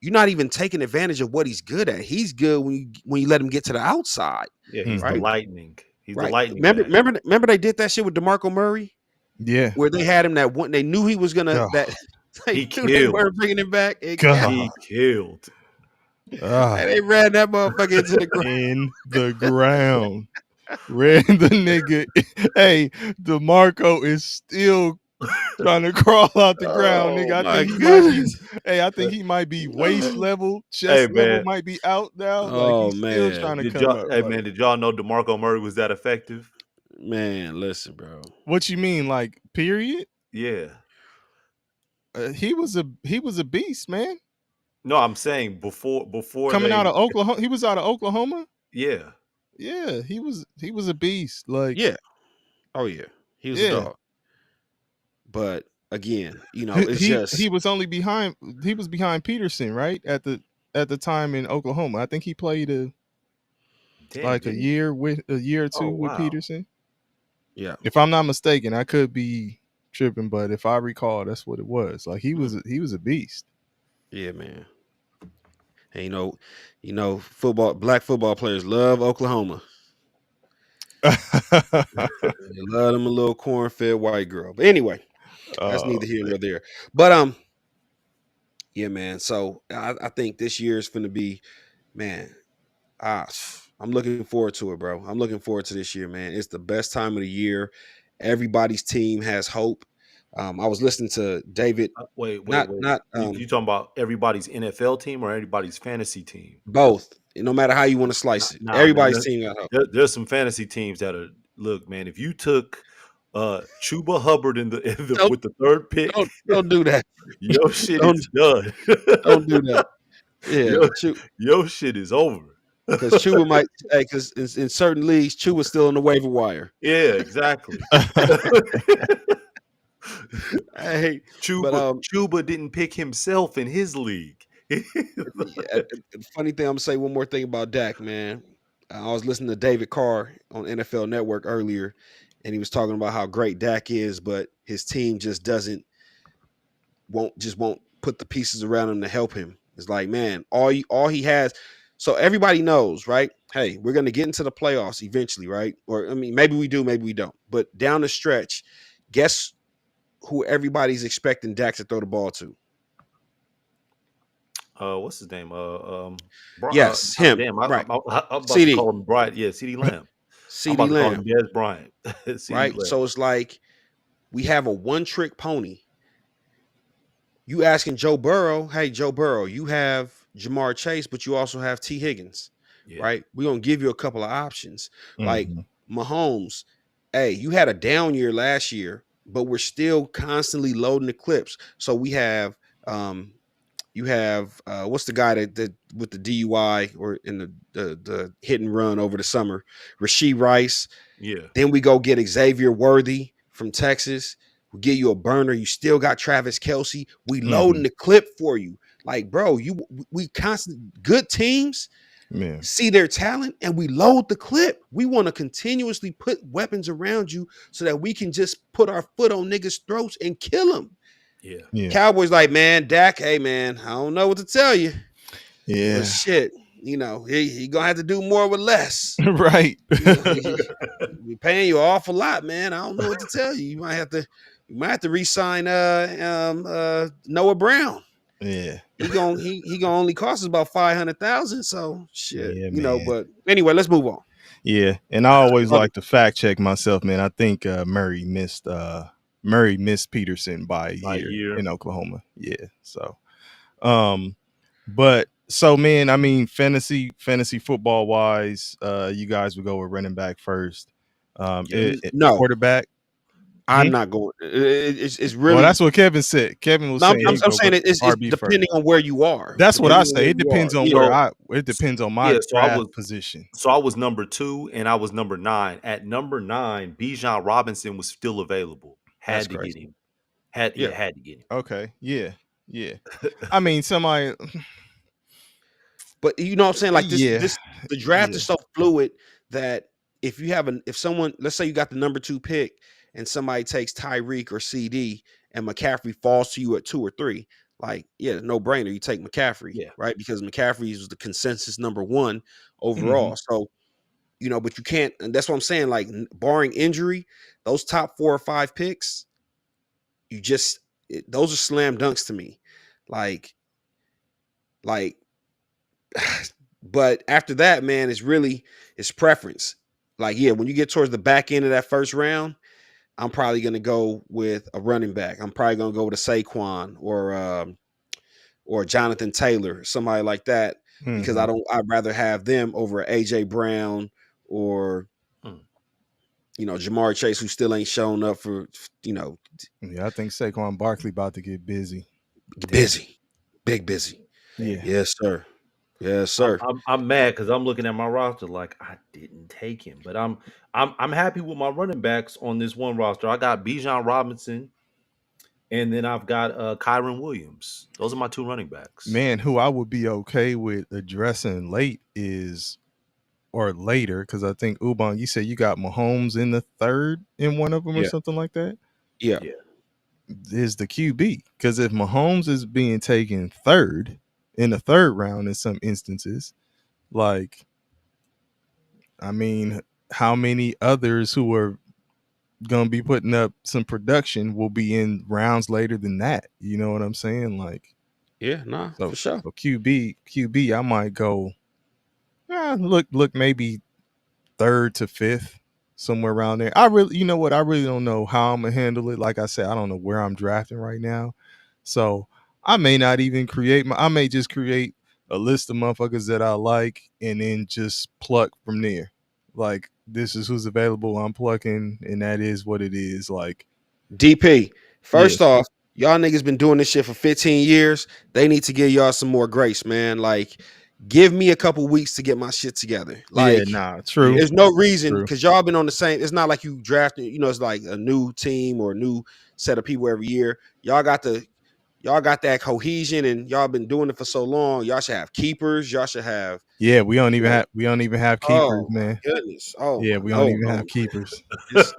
not even taking advantage of what he's good at. He's good when you let him get to the outside. Yeah, he's the lightning. He's the lightning. Remember they did that shit with DeMarco Murray. Yeah, where they had him that one. They knew he was gonna he killed. They weren't bringing him back. He killed. And they ran that motherfucker into the ground. In the ground. Ran the nigga. Hey, DeMarco is still trying to crawl out the ground, nigga. Oh I my think he might be. goodness. Hey, I think he might be waist level, Hey chest level man, might be out now. Like Oh he's still man. trying to did come y'all? up. Hey Like, man, did y'all know DeMarco Murray was that effective? Man, listen, bro. what you mean? Like, period? Yeah. He was a beast, man. No, I'm saying before Coming they. out of Oklahoma, he was out of Oklahoma. Yeah. Yeah, he was a beast. Like, Yeah. Oh yeah. He was a yeah, dog. But again, it's he just was only behind. He was behind Peterson, right, at the time in Oklahoma. I think he played Damn. like did a he? year or two Oh with wow. Peterson. yeah. If I'm not mistaken, I could be tripping, but if I recall, that's what it was. Like he was a beast. Yeah, man. And black football players love Oklahoma. They love them a little corn-fed white girl. But anyway, that's neither here nor there. But yeah, man. So I think this year is gonna be, man. I'm looking forward to it, bro. I'm looking forward to this year, man. It's the best time of the year. Everybody's team has hope. I was listening to David. Wait. Not You talking about everybody's NFL team or everybody's fantasy team? both. No matter how you want to slice it, Nah, man. everybody's team got hope. There's some fantasy teams that are. Look, man. If you took Chuba Hubbard Don't- with the third pick, Don't do that. your shit Don't- is done. Don't do that. Yeah, Your shit is over. because Chuba might. Hey, because in certain leagues, Chuba's still on the waiver wire. Yeah, exactly. Hey, Chuba didn't pick himself in his league. the funny thing, I'm gonna say one more thing about Dak, man. I was listening to David Carr on NFL Network earlier, and he was talking about how great Dak is, but his team just won't put the pieces around him to help him. It's like, man, all he has. So everybody knows, right? Hey, we're gonna get into the playoffs eventually, right? Or I mean, maybe we do, maybe we don't. But down the stretch, guess who everybody's expecting Dak to throw the ball to? What's his name? Yes, him. Damn, Right. I'm about CD. to call him Bryant. Yeah, CD Lamb. I'm CD about to call him Lamb. Des Bryant. CD Right. Lamb. So it's like we have a one-trick pony. You asking Joe Burrow, hey, Joe Burrow, you have Jamar Chase, but you also have T. Higgins, Yeah. right? We're going to give you a couple of options. Like Mhm. Mahomes, hey, you had a down year last year, but we're still constantly loading the clips. So we have, what's the guy that with the DUI or in the hit and run over the summer, Rashee Rice. Yeah. Then we go get Xavier Worthy from Texas. We give you a burner. You still got Travis Kelce. We loading the clip for you. Like, bro, we constantly good teams Yeah. see their talent and we load the clip. We want to continuously put weapons around you so that we can just put our foot on niggas' throats and kill them. Yeah. Yeah. Cowboys like, man, Dak, hey man, I don't know what to tell you. Yeah. But shit, he gonna have to do more with less. Right. We paying you an awful lot, man. I don't know what to tell you. You might have to re-sign Noah Brown. Yeah. He gonna only cost us about 500,000. So shit, Yeah, know. man. But anyway, let's move on. Yeah. And I always Okay. like to fact check myself, man. I think Murray missed Peterson by a year in Oklahoma. Yeah. So but so man, I mean fantasy football wise, you guys would go with running back first. No. Quarterback. I'm not going. It's really. Well, that's what Kevin said. Kevin was saying. I'm saying it's depending on where you are. That's what I say. It depends on it depends on my draft position. So I was number 2 and I was number 9. At number 9, Bijan Robinson was still available. Had to get him. Had to get him. Okay. Yeah. Yeah. I mean, somebody. But you know what I'm saying? Like the draft is so fluid that if someone, let's say you got the number 2 pick and somebody takes Tyreek or CD and McCaffrey falls to you at 2 or 3, like, yeah, no brainer. You take McCaffrey, right? Because McCaffrey is the consensus number 1 overall. So, but you can't, and that's what I'm saying. Like, barring injury, those top 4 or 5 picks, those are slam dunks to me. Like, but after that, man, it's preference. Like, yeah, when you get towards the back end of that first round, I'm probably going to go with a running back. I'm probably going to go with a Saquon or Jonathan Taylor, somebody like that, because Mhm. I'd rather have them over AJ Brown or Jamar Chase, who still ain't shown up for Yeah, I think Saquon Barkley about to get busy. busy, big busy. Yeah. Yes, sir. Yes, I'm sir. I'm mad because I'm looking at my roster like I didn't take him, but I'm happy with my running backs on this one roster. I got Bijan Robinson, and then I've got Kyron Williams. Those are my 2 running backs. Man, who I would be okay with addressing late is or later, because I think Ubon, you said you got Mahomes in the 3rd in one of them or Yeah. something like that. Yeah. Is the QB, because if Mahomes is being taken 3rd in the 3rd round in some instances, like, I mean, how many others who are gonna be putting up some production will be in rounds later than that? You know what I'm saying? Like, Yeah, nah, so, for sure. so QB, I might go. Look, maybe 3rd to 5th, somewhere around there. I really, you know what? I really don't know how I'm gonna handle it. Like I said, I don't know where I'm drafting right now, so I may not even I may just create a list of motherfuckers that I like, and then just pluck from there. Like, this is who's available. I'm plucking, and that is what it is. Like, DP, yeah, first off, y'all niggas been doing this shit for 15 years. They need to give y'all some more grace, man. Like, give me a couple weeks to get my shit together. yeah, Like, nah, true, there's no reason, true. because y'all been on the same. It's not like you drafted, it's like a new team or a new set of people every year. Y'all got that cohesion, and y'all been doing it for so long. Y'all should have keepers. Y'all should have. Yeah, we don't even have keepers, Oh my man. goodness. Oh Yeah, my we don't no even no. have keepers. It's,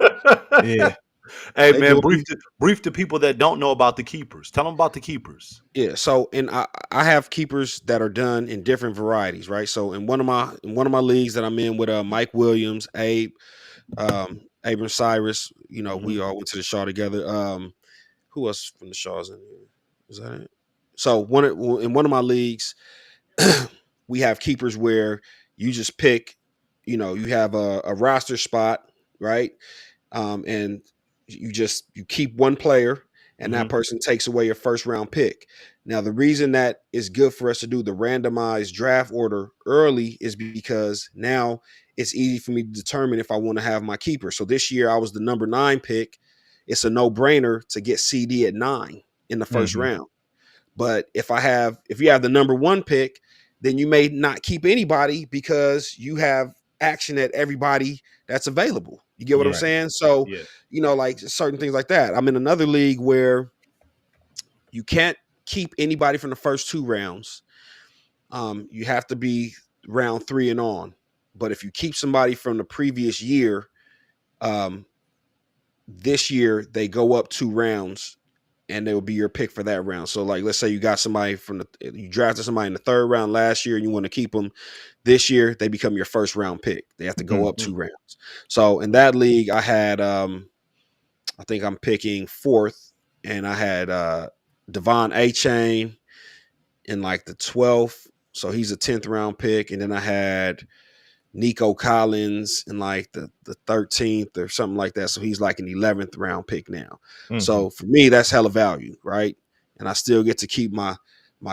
Yeah. Hey they man, doing brief the people that don't know about the keepers. Tell them about the keepers. Yeah, so and I have keepers that are done in different varieties, right? So in one of my leagues that I'm in with Mike Williams, Abe, Abram Cyrus, we all went to the Shaw together. Who else from the Shaws in here? Was that it? So in one of my leagues, we have keepers where you just pick, you have a roster spot, right? And you keep one player, and that person takes away your first round pick. Now, the reason that is good for us to do the randomized draft order early is because now it's easy for me to determine if I want to have my keeper. So this year I was the number 9 pick. It's a no-brainer to get CD at 9 in the first round. But if you have the number 1 pick, then you may not keep anybody because you have action at everybody that's available. You get what I'm saying? So, like certain things like that. I'm in another league where you can't keep anybody from the first 2 rounds. You have to be round 3 and on. But if you keep somebody from the previous year, this year they go up 2 rounds, and they will be your pick for that round. So, like, let's say you got somebody you drafted somebody in the 3rd round last year, and you want to keep them this year, they become your first round pick. They have to go up 2 rounds. So in that league, I had, I think I'm picking 4th, and I had Devon A-Chain in like the 12th. So he's a 10th round pick. And then I had Nico Collins in like the 13th or something like that. So he's like an 11th round pick now. So for me, that's hella value, right? And I still get to keep my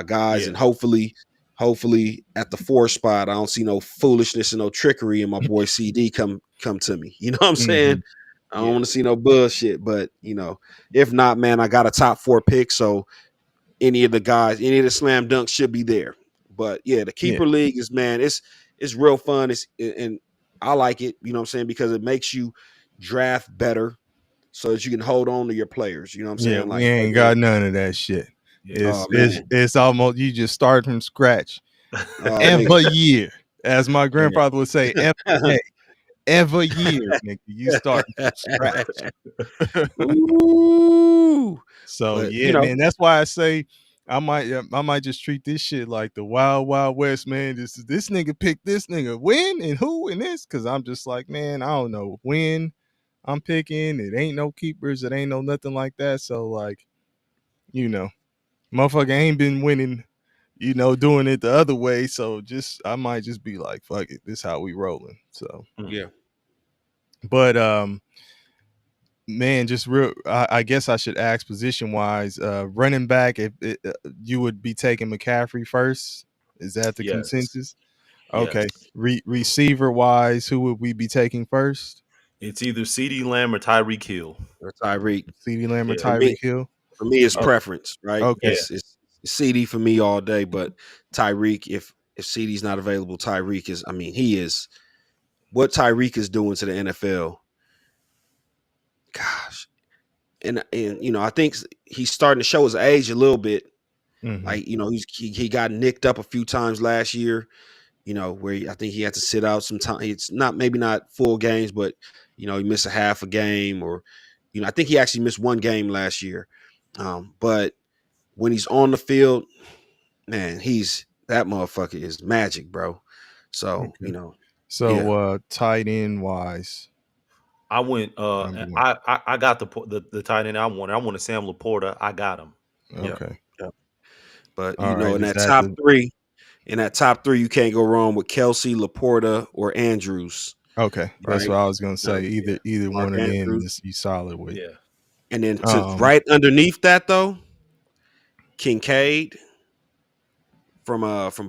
guys, and hopefully at the 4 spot, I don't see no foolishness and no trickery, and my boy CD come to me. You know what I'm saying? I don't want to see no bullshit, but if not, man, I got a top 4 pick. So any of the slam dunks should be there. But yeah, the keeper league is, man, it's real fun. And I like it, you know what I'm saying, because it makes you draft better so that you can hold on to your players. You know what I'm saying? Yeah, Like, we ain't got none of that shit. It's almost, you just start from scratch every year, as my grandfather would say. Every year, nigga, you start from scratch. Ooh. So But, man, that's why I say I might just treat this shit like the wild west, man. This nigga picked this nigga when and who and this, because I'm just like, man, I don't know when I'm picking. It ain't no keepers, it ain't no nothing like that. So, like, motherfucker ain't been winning, doing it the other way. So I might just be like, fuck it, this how we rolling. So yeah. But man, just real. I guess I should ask position wise. Running back, if you would be taking McCaffrey first, is that the Yes. consensus? Yes. Okay. Receiver wise, who would we be taking first? It's either CeeDee Lamb or Tyreek Hill. Or Tyreek. CeeDee Lamb or Yeah. Tyreek Hill? For me, it's Oh, preference, right? okay. It's CD for me all day, but Tyreek, if CD's not available, Tyreek is. I mean, he is what Tyreek is doing to the NFL. Gosh, and you know, I think he's starting to show his age a little bit. Mhm. Like, you know, he got nicked up a few times last year. You know, where I think he had to sit out some time. It's maybe not full games, but you know, he missed a half a game, or you know, I think he actually missed one game last year. But when he's on the field, man, that motherfucker is magic, bro. So, Okay. you know. So tight end wise. I went Number one. I got the tight end I wanted. I wanted Sam Laporta. I got him. Okay. Yeah. But All you know, right, in is that that top three, you can't go wrong with Kelsey, Laporta, or Andrews. Okay, that's right? what I was gonna say. Either Mark one of them Andrews. is you solid with. Yeah. And then right underneath that though, Kincaid from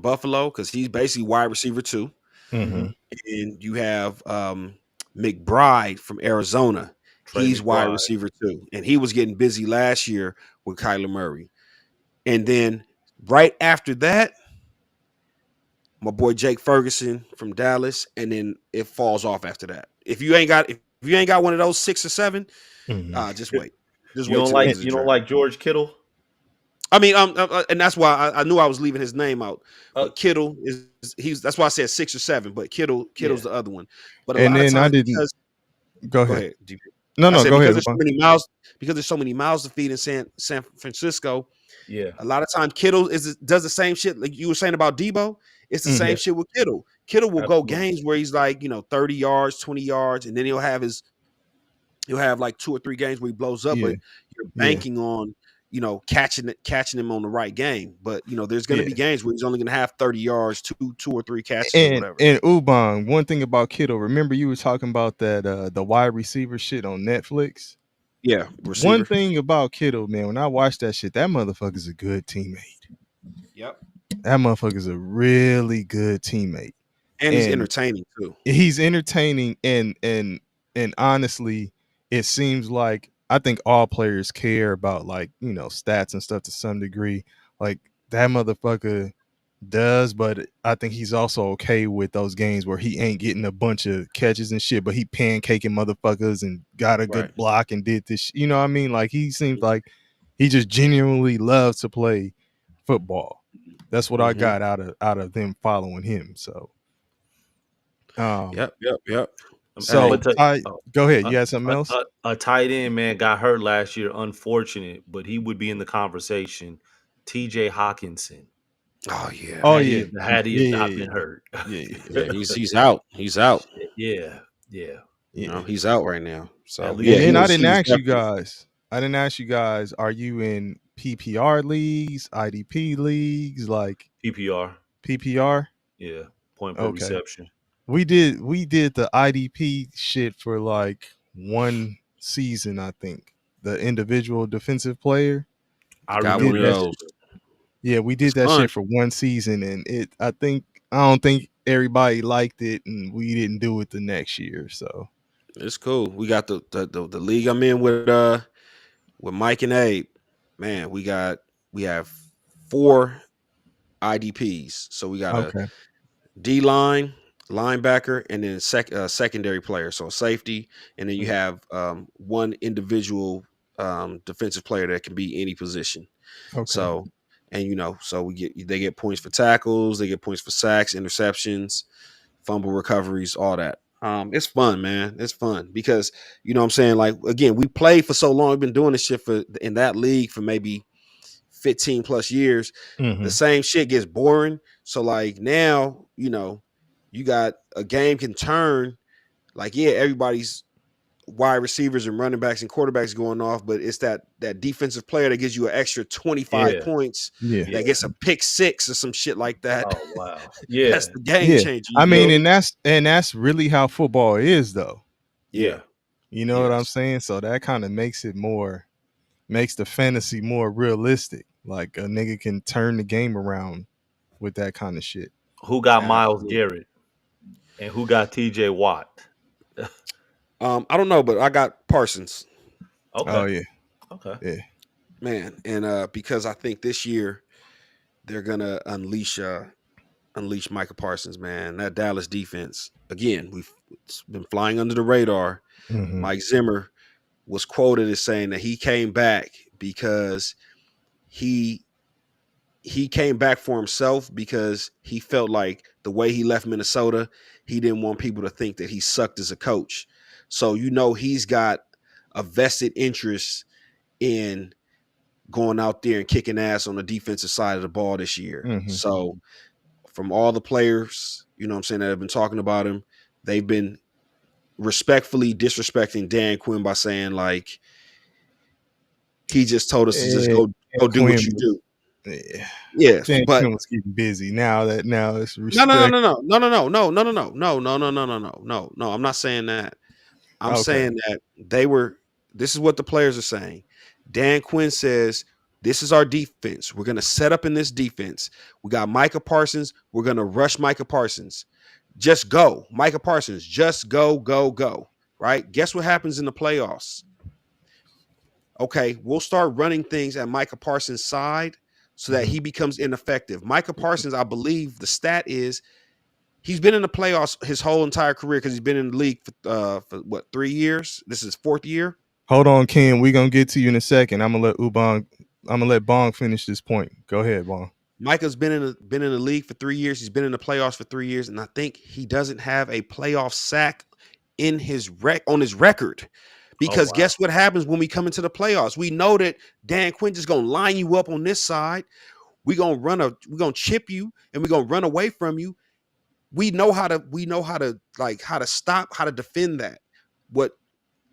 Buffalo, because he's basically wide receiver too. Mhm. And you have McBride from Arizona. Trey He's wide McBride. receiver too. And he was getting busy last year with Kyler Murray. And then right after that, my boy Jake Ferguson from Dallas, and then it falls off after that. If you ain't got one of those 6 or 7, just wait. Just You wait. don't like George Kittle? I mean, and that's why I knew I was leaving his name out. But Kittle that's why I said 6 or 7. But Kittle's the other one. But a lot of times, go ahead. No, go ahead. Because there's so many mouths to feed in San Francisco. Yeah. A lot of times Kittle does the same shit like you were saying about Debo. It's the same shit with Kittle. Kittle will go games where he's like, 30 yards, 20 yards, and then he'll have like 2 or 3 games where he blows up, but you're banking on, catching him on the right game. But there's going to be games where he's only going to have 30 yards, 2 or 3 catches or whatever. And Ubang, one thing about Kittle, remember you were talking about that the wide receiver shit on Netflix? Yeah. Receiver. One thing about Kittle, man, when I watch that shit, that motherfucker's a good teammate. Yep. That motherfucker's a really good teammate. And he's entertaining too. He's entertaining, and honestly, it seems like I think all players care about stats and stuff to some degree. Like that motherfucker does, but I think he's also okay with those games where he ain't getting a bunch of catches and shit, but he pancaking motherfuckers and got a good block and did this. You know what I mean? Like he seems like he just genuinely loves to play football. That's what I got out of them following him. So, yep. So go ahead. You had something else? A tight end, man, got hurt last year. Unfortunate, but he would be in the conversation. TJ Hawkinson. Oh yeah. Had he not been hurt. Yeah. He's out. He's out. Yeah. He's out right now. So and I didn't ask you guys. Are you in PPR leagues, IDP leagues, like PPR? Yeah, point per reception. We did the IDP shit for like one season, I think. The individual defensive player. I got one of those. Yeah, we did that shit for one season, and I don't think everybody liked it, and we didn't do it the next year. So it's cool. We got the league I'm in with Mike and Abe. Man, we have 4 IDPs. So we got a D-line, linebacker, and then secondary player, so safety, and then you have one individual defensive player that can be any position. Okay. So, and they get points for tackles, they get points for sacks, interceptions, fumble recoveries, all that. It's fun, man. It's fun because what I'm saying, like, again, we played for so long. We've been doing this shit in that league for maybe 15 plus years. The same shit gets boring. So like now, you got a game can turn. Like, everybody's wide receivers and running backs and quarterbacks going off, but it's that defensive player that gives you an extra 25 points. That gets a pick 6 or some shit like that. Oh wow. Yeah. That's the game changer. I mean, and that's really how football is, though. Yeah. You know what I'm Yes. saying? So that kind of makes the fantasy more realistic. Like a nigga can turn the game around with that kind of shit. Who got Miles Absolutely. Garrett and who got T.J. Watt? I don't know, but I got Parsons, Okay, Oh yeah, okay. yeah. man, and because I think this year they're gonna unleash Micah Parsons, man. That Dallas defense, again, it's been flying under the radar. Mhm. Mike Zimmer was quoted as saying that he came back because he came back for himself because he felt like the way he left Minnesota, he didn't want people to think that he sucked as a coach. So he's got a vested interest in going out there and kicking ass on the defensive side of the ball this year. Mhm. So from all the players, that have been talking about him, they've been respectfully disrespecting Dan Quinn by saying, like, he just told us to just go do what you do. Yeah. Yes, Dan but Quinn was getting busy. Now it's no. respect. No. I'm not saying that. I'm Okay. saying that this is what the players are saying. Dan Quinn says, this is our defense. We're going to set up in this defense. We got Micah Parsons. We're going to rush Micah Parsons. Just go. Micah Parsons, just go, go, go. Right? Guess what happens in the playoffs? Okay, we'll start running things at Micah Parsons' side so that he becomes ineffective. Micah Parsons, I believe the stat is he's been in the playoffs his whole entire career because he's been in the league for what, 3 years? This is 4th year. Hold on, Ken. We're gonna get to you in a second. I'm gonna let Bong finish this point. Go ahead, Bong. Micah's been in the league for 3 years. He's been in the playoffs for 3 years, and I think he doesn't have a playoff sack in his on his record. Because guess what happens when we come into the playoffs? We know that Dan Quinn just gonna line you up on this side. We're gonna chip you and we're gonna run away from you. We know how to stop, how to defend that. What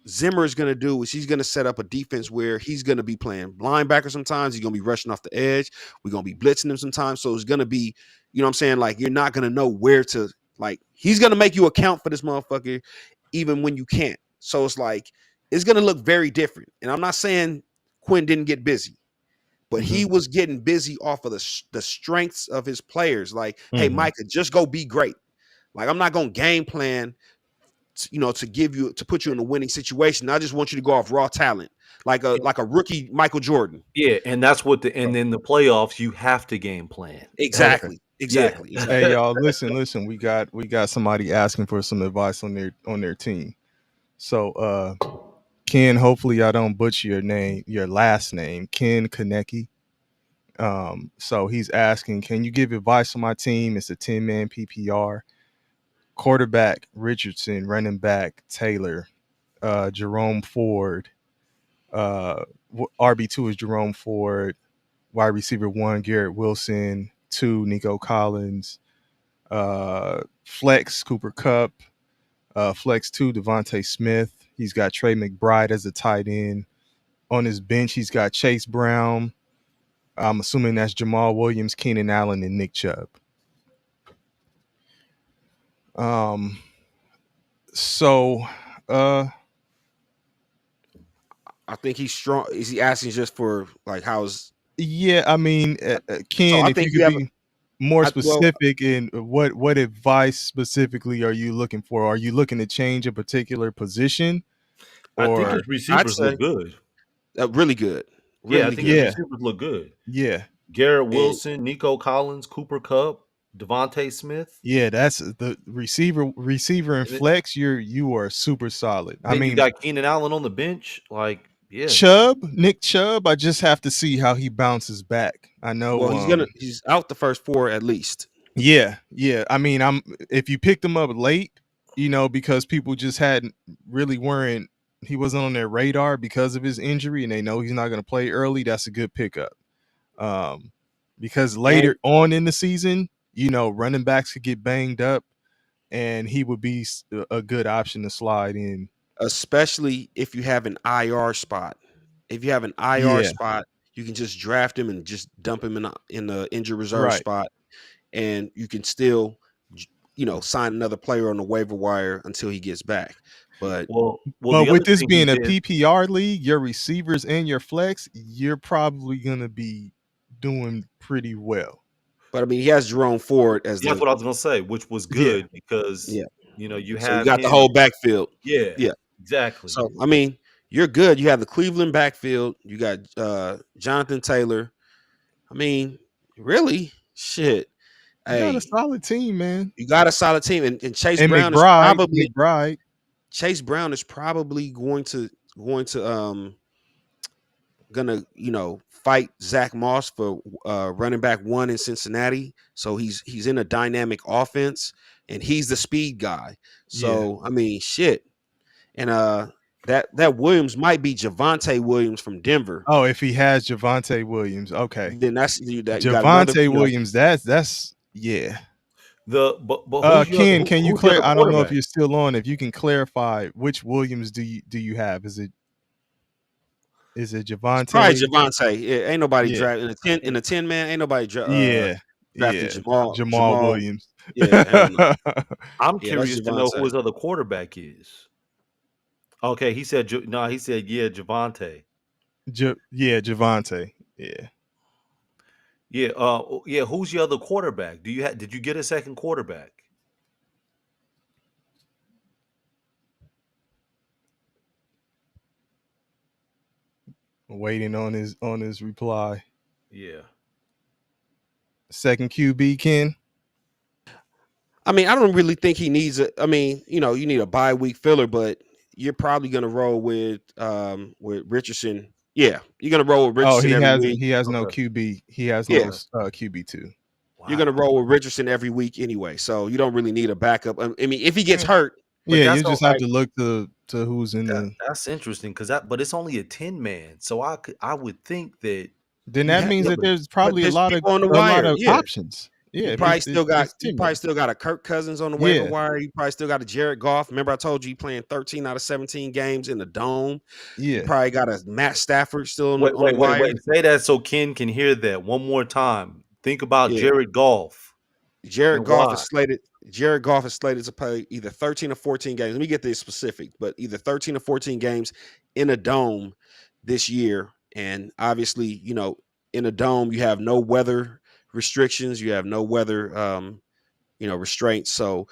Zimmer is gonna do is he's gonna set up a defense where he's gonna be playing linebacker sometimes, he's gonna be rushing off the edge, we're gonna be blitzing him sometimes. So it's gonna be, you know what I'm saying? Like, you're not gonna know where to, like, he's gonna make you account for this motherfucker even when you can't. So it's like, it's going to look very different. And I'm not saying Quinn didn't get busy, but he was getting busy off of the strengths of his players. Like, hey, Micah, just go be great. Like, I'm not going to game plan, to put you in a winning situation. I just want you to go off raw talent, like a rookie Michael Jordan. Yeah, and that's what and in the playoffs you have to game plan. Exactly. Yeah. Hey, y'all, listen. We got somebody asking for some advice on their team. So, Ken, hopefully I don't butcher your last name, Ken Kaneki. So he's asking, can you give advice on my team? It's a 10-man PPR. Quarterback Richardson, running back Taylor, Jerome Ford. RB2 is Jerome Ford. Wide receiver 1, Garrett Wilson. 2, Nico Collins. Flex, Cooper Kupp. Flex 2, Devontae Smith. He's got Trey McBride as a tight end. On his bench, he's got Chase Brown. I'm assuming that's Jamal Williams, Keenan Allen, and Nick Chubb. So, I think he's strong. Is he asking just for, like, how's? Yeah, I mean, Ken, So I if think you you could have be more specific in what advice specifically are you looking for? Are you looking to change a particular position? I think Or his receivers look good. Really good. Yeah, I think his Yeah. receivers look good. yeah, Garrett Wilson, Nico Collins, Cooper Kupp, Devontae Smith. yeah, that's the receiver and flex. You are super solid. I Then mean, you got Keenan Allen on the bench. Like, yeah, Nick Chubb. I just have to see how he bounces back. I know. Well, he's out the first 4 at least. Yeah. I mean, if you picked him up late, because people just he wasn't on their radar because of his injury, and they know he's not going to play early. That's a good pickup. Because later on in the season, running backs could get banged up, and he would be a good option to slide in, especially if you have an IR spot. If you have an IR spot, you can just draft him and just dump him in the injured reserve spot, and you can still, sign another player on the waiver wire until he gets back. But Well, But the with other this thing he being a did, PPR league, your receivers and your flex, you're probably gonna be doing pretty well. I mean, he has Jerome Ford as that's the what I was gonna say, which was Yeah. good because yeah. you So you have got the him. whole backfield. Yeah, Yeah. exactly. So I mean, you're good. You have the Cleveland backfield. You got Jonathan Taylor. I mean, really, shit. You got a Hey, solid team, man. you got a solid team, and Chase And Brown is McBride, probably McBride. gonna fight Zach Moss for running back 1 in Cincinnati. So he's in a dynamic offense, and he's the speed guy. So I mean, shit, and that Williams might be Javonte Williams from Denver. Oh, if he has Javonte Williams, okay. Then that's you got another. Javonte Williams, that's yeah. But who's your Ken, can you who's the clear? other I don't know if quarterback? you're still on. If you can clarify which Williams do you have? Is it Probably Javonte? Javonte. Yeah, ain't nobody Yeah, drafting in a 10 man. Ain't nobody yeah, drafting yeah. Jamal Jamal. Williams. Yeah, hell no. I'm Yeah, that's curious to know who Javonte. his other quarterback is. Okay, he said no. He said Javonte. Yeah, Javonte. Yeah. Yeah. Who's your other quarterback? Did you get a second quarterback? Waiting on his reply. Yeah. Second QB, Ken. I mean, I don't really think he needs I mean, you need a bye week filler, but you're probably gonna roll with Richardson. Yeah, you're gonna roll with Oh, Richardson every week. he has no Okay. QB. He has Yeah. no QB2. You're gonna Wow. roll with Richardson every week anyway, so you don't really need a backup. I mean, if he gets hurt, But Yeah, that's you just all have right. to look to who's in the. That's interesting but it's only a 10-man, so I would think that Then you that have, means that there's but probably there's people on the a lot wire. of Yeah, options. Yeah, you if probably still got it's 10 a Kirk Cousins on the Yeah. waiver wire. You probably still got a Jared Goff. Remember, I told you he playing 13 out of 17 games in the dome. You Yeah. probably got a Matt Stafford still on wait, the wait, wire. wait, wait. Say that so Ken can hear that one more time. Think about Yeah. Jared Goff. Jared And Goff why? is slated. Jared Goff is slated to play either 13 or 14 games. Let me get this specific, but either 13 or 14 games in a dome this year. And obviously, in a dome, you have no weather restrictions. You have no weather, restraints. So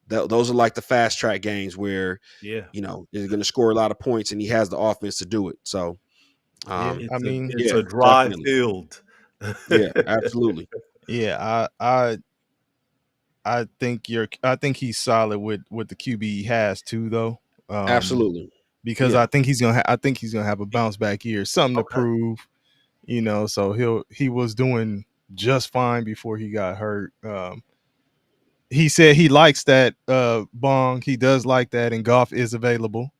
those are like the fast track games where Yeah. he's going to score a lot of points, and he has the offense to do it. So, Yeah, I mean, It's yeah, a dry definitely. field. Yeah, absolutely. yeah, I think he's solid with the QB he has too, though. Absolutely. Because Yeah. I think he's gonna have a bounce back year, something to Okay. prove. So he was doing just fine before he got hurt. He said he likes that Bong. He does like that, and Goff is available.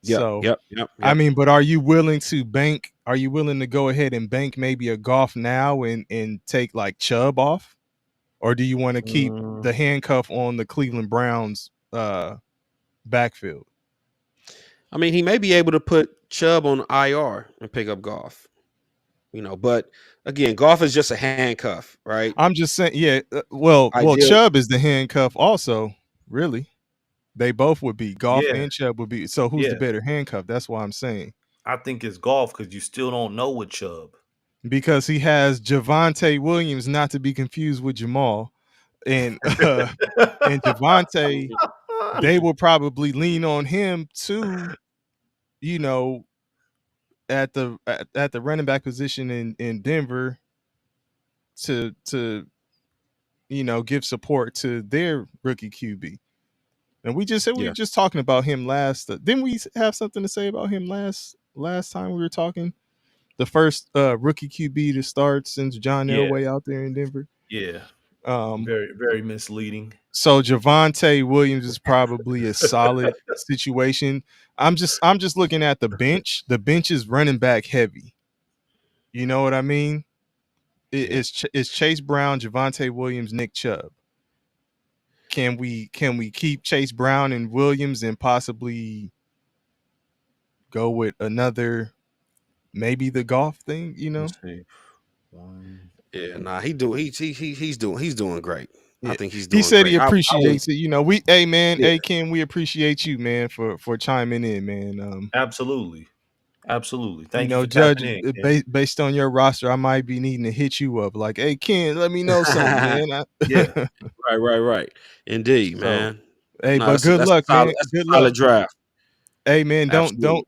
Yep, So yep. I mean, but are you willing to bank? Are you willing to go ahead and bank maybe a Goff now and take like Chubb off, or do you want to keep the handcuff on the Cleveland Browns backfield? I mean, he may be able to put Chubb on IR and pick up Goff. But again, Goff is just a handcuff, right? I'm just saying, yeah. Well, Ideal- Chubb is the handcuff also. Really, they both would be. Goff Yeah. and Chubb would be. So who's the Yeah. better handcuff? That's why I'm saying. I think it's Goff because you still don't know with Chubb. Because he has Javonte Williams, not to be confused with Jamal, and Javonte, they will probably lean on him too. At the running back position in Denver to give support to their rookie QB. And we just said we were just talking about him last. Didn't we have something to say about him last time we were talking? The first rookie QB to start since John Elway out there in Denver. Yeah. Um, Very, very misleading. So Javonte Williams is probably a solid situation. I'm just looking at the bench. The bench is running back heavy. You know what I mean? It's Chase Brown, Javonte Williams, Nick Chubb. Can we keep Chase Brown and Williams and possibly go with another, maybe the Goff thing? Let's see. One. Yeah, nah, he's doing great. I think he's He doing said great. he I would, appreciates it. You know, yeah, hey Ken, we appreciate you, man, for chiming in, man. Absolutely. You Thank you know, for tapping Judge, in, Ken. based on your roster, I might be needing to hit you up. Like, hey Ken, let me know something, man. Yeah. right. Indeed, So man. Hey, No, but good that's a luck, solid man. that's Good a luck. solid draft. Hey man, Absolutely.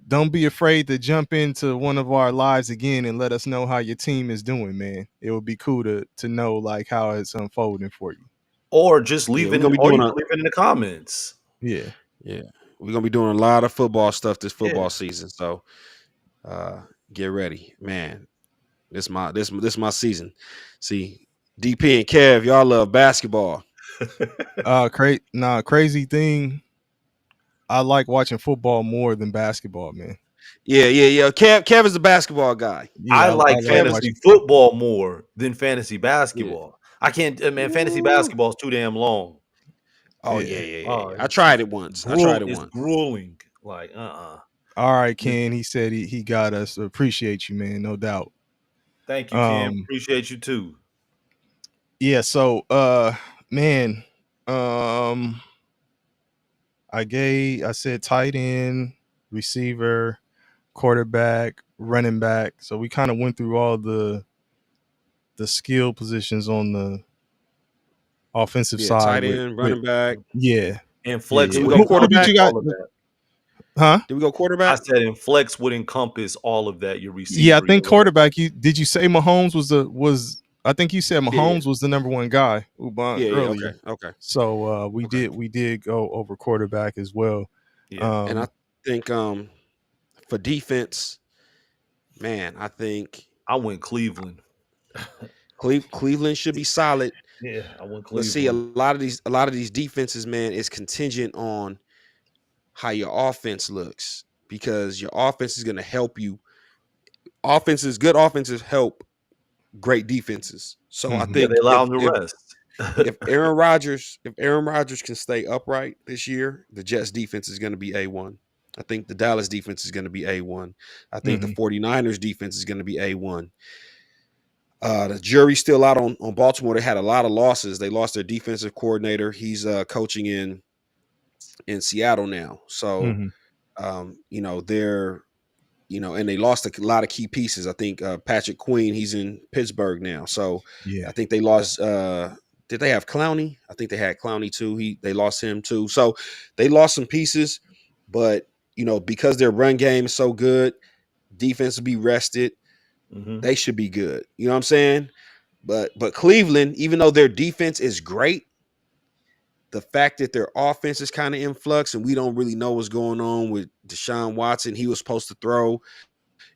don't be afraid to jump into one of our lives again and let us know how your team is doing, man. It would be cool to know like how it's unfolding for you. or just Yeah, leave we're it gonna be or you doing a can leave it in the comments. Yeah. yeah, we're gonna be doing a lot of football stuff this Yeah. football season. So get ready, man. This my season. See, DP and Kev, y'all love basketball. Crazy thing. I like watching football more than basketball, man. Yeah. Kev is the basketball guy. I Yeah, I like like Kev is fantasy watching. football more than fantasy yeah. basketball. I can't, man. Fantasy Ooh. basketball is too damn long. Oh Yeah. yeah. Oh, I tried it once. it's grueling. Like, All right, Ken. He said he got us. Appreciate you, man. No doubt. Thank you, Kim. Um, Appreciate you too. yeah. So, man, um, I said tight end, receiver, quarterback, running back. So we kind of went through all the skill positions on the offensive Yeah, side tight with end, running back. yeah. And flex Did we would go Who did encompass quarterback? you got? all of that. Huh? Did we go I quarterback? said, and flex would encompass all of that. Your Yeah, I receiver, your think running back. quarterback. Did you say Mahomes was? I think you said Yeah. Mahomes was the number one guy Okay. earlier. So we did go over quarterback as well. Yeah. And I think for defense, man, I think I went Cleveland. Cleveland should be solid. Yeah, I went But see, a Cleveland. lot of these defenses, man, is contingent on how your offense looks because your offense is going to help you. Good offenses help great defenses. So I Mhm. Yeah, they think allow them to rest. if Aaron Rodgers can stay upright this year, the Jets defense is going to be A1. I think the Dallas defense is going to be A1. I think the Mhm. 49ers defense is going to be A1. The jury's still out on Baltimore. They had a lot of losses. They lost their defensive coordinator. He's coaching in Seattle now. So, Mhm. they're and they lost a lot of key pieces. I think Patrick Queen, he's in Pittsburgh now. So Yeah. I think they lost. Did they have Clowney? I think they had Clowney too. They lost him too. So they lost some pieces, but because their run game is so good, defense will be rested. Mhm. They should be good. You know what I'm saying? But Cleveland, even though their defense is great, the fact that their offense is kind of in flux and we don't really know what's going on with Deshaun Watson. He was supposed to throw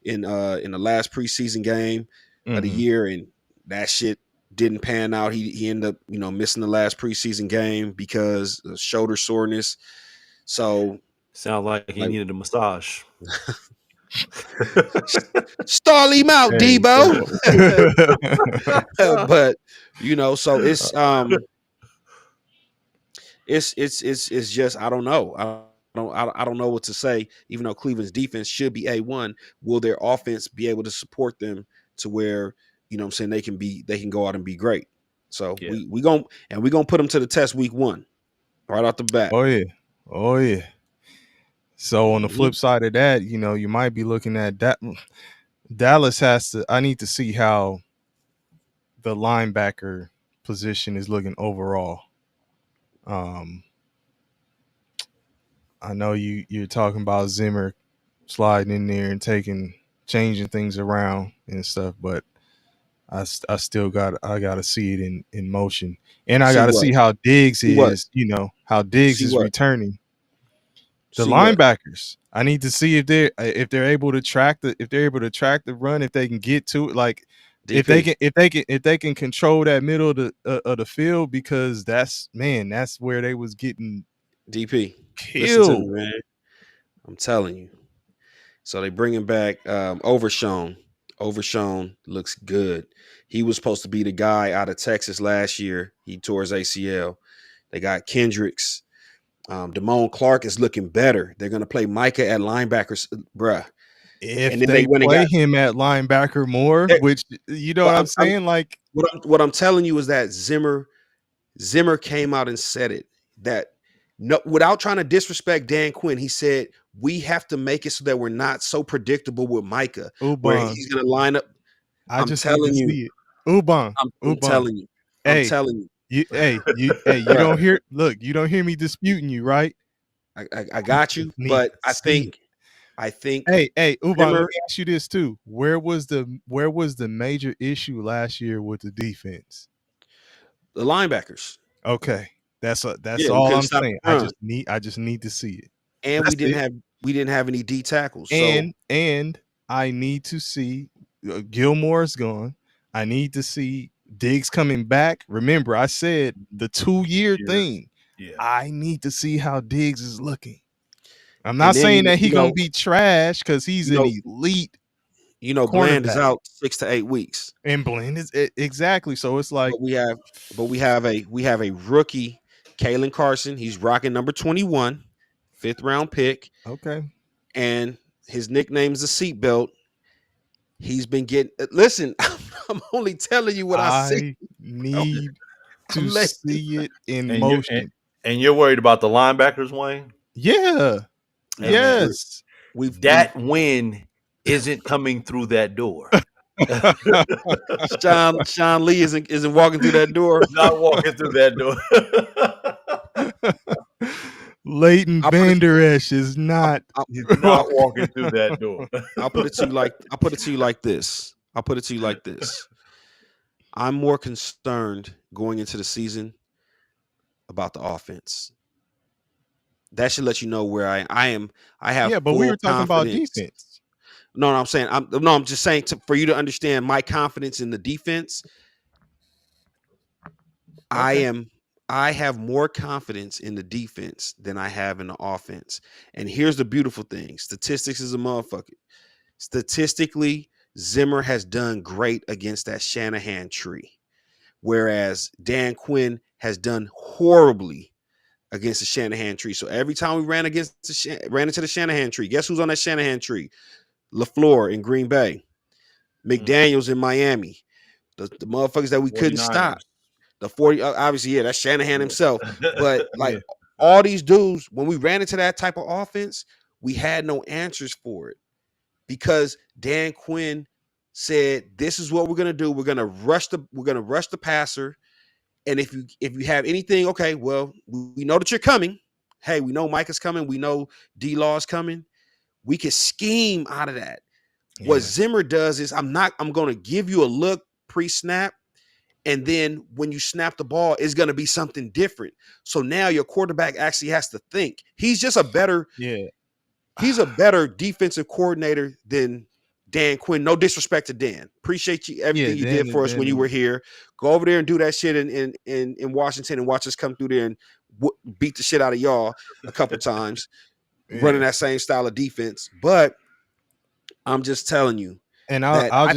in the last preseason game of the Mhm. year, and that shit didn't pan out. He ended up missing the last preseason game because of shoulder soreness. So Sound like he like needed a massage. stall him out, Hey, Debo. so But so it's just I don't know. I don't know what to say. Even though Cleveland's defense should be A1, will their offense be able to support them to where what I'm saying they can go out and be great? So Yeah. we gonna put them to the test week 1 right off the bat. oh yeah. So on the Mhm. flip side of that, you might be looking at that. Dallas has to. I need to see how the linebacker position is looking overall. I know you're talking about Zimmer sliding in there and changing things around and stuff, but I still gotta see it in motion, and I See gotta what? see how Diggs See what? is. How Diggs See is what? returning. The See what? linebackers. I need to see if they're able to track the run, if they can get to it, like DP. if they can control that middle of the field, because that's where they was getting DP. Listen to me, killed. man. I'm telling you. So they bringing back Overshown. Overshown looks good. He was supposed to be the guy out of Texas last year. He tore his ACL. They got Kendricks. Damone Clark is looking better. They're going to play Micah at linebackers, bruh. And If then they they went and play got. him at linebacker more, which you know what Well, I'm saying, like what I'm telling you is that Zimmer came out and said it, that no, without trying to disrespect Dan Quinn, he said we have to make it so that we're not so predictable with Micah, where Ubon, he's going to line up. I I'm just need to telling you, see it. Ubon, I'm Ubon. telling you, I'm Hey, telling you. you don't hear. Look, you don't hear me disputing you, right? I got you, Need but to see it. I think Hey, Ubon, let Zimmer, me ask you this too. Where was the major issue last year with the defense? the linebackers, Okay. That's yeah, we all couldn't I'm stop the saying. run, I just need to see it. and That's it. we didn't have any D tackles. So And I need to see Gilmore's gone. I need to see Diggs coming back. Remember, I said the 2-year thing. Yeah. I need to see how Diggs is looking. I'm and not then saying that he's gonna be trash because he's an elite Bland is cornerback. out 6 to 8 weeks. And Bland is exactly. So it's like But we have a rookie, Kalen Carson. He's rocking number 21, 5th round pick, okay. and his nickname's the seatbelt. He's been getting. Listen, I'm only telling you what I see. Need to letting see it in And motion. you're worried about the linebackers, Wayne? Yeah. Hey, man, Yes. that win isn't coming through that door. Sean Lee isn't walking through that door. Not walking through that door. Leighton Vander Esch is not. He's not walking through that door. I'll put it to you like this. I'm more concerned going into the season about the offense. That should let you know where I am. I have Yeah, but we full were talking about confidence. defense. No, I'm saying I'm just saying for you to understand my confidence in the defense. Okay. I have more confidence in the defense than I have in the offense. And here's the beautiful thing. Statistics is a motherfucker. Statistically, Zimmer has done great against that Shanahan tree, whereas Dan Quinn has done horribly against the Shanahan tree. So every time we ran into the Shanahan tree, guess who's on that Shanahan tree? LaFleur in Green Bay, McDaniels in Miami, the motherfuckers that we couldn't stop. The 40, obviously, yeah, that's Shanahan himself. But like all these dudes, when we ran into that type of offense, we had no answers for it because Dan Quinn said, "This is what we're gonna do. We're gonna rush the passer, and if you have anything, okay, well, we know that you're coming. Hey, we know Mike is coming. We know D-Law's coming. We can scheme out of that." Yeah. What Zimmer does is, I'm going to give you a look pre-snap, and then when you snap the ball, it's going to be something different. So now your quarterback actually has to think. He's just a better he's a better defensive coordinator than Dan Quinn. No disrespect to Dan. Appreciate you everything you did for us when you were here. Go over there and do that shit in Washington and watch us come through there and beat the shit out of y'all a couple times, running that same style of defense. But I'm just telling you, and I'll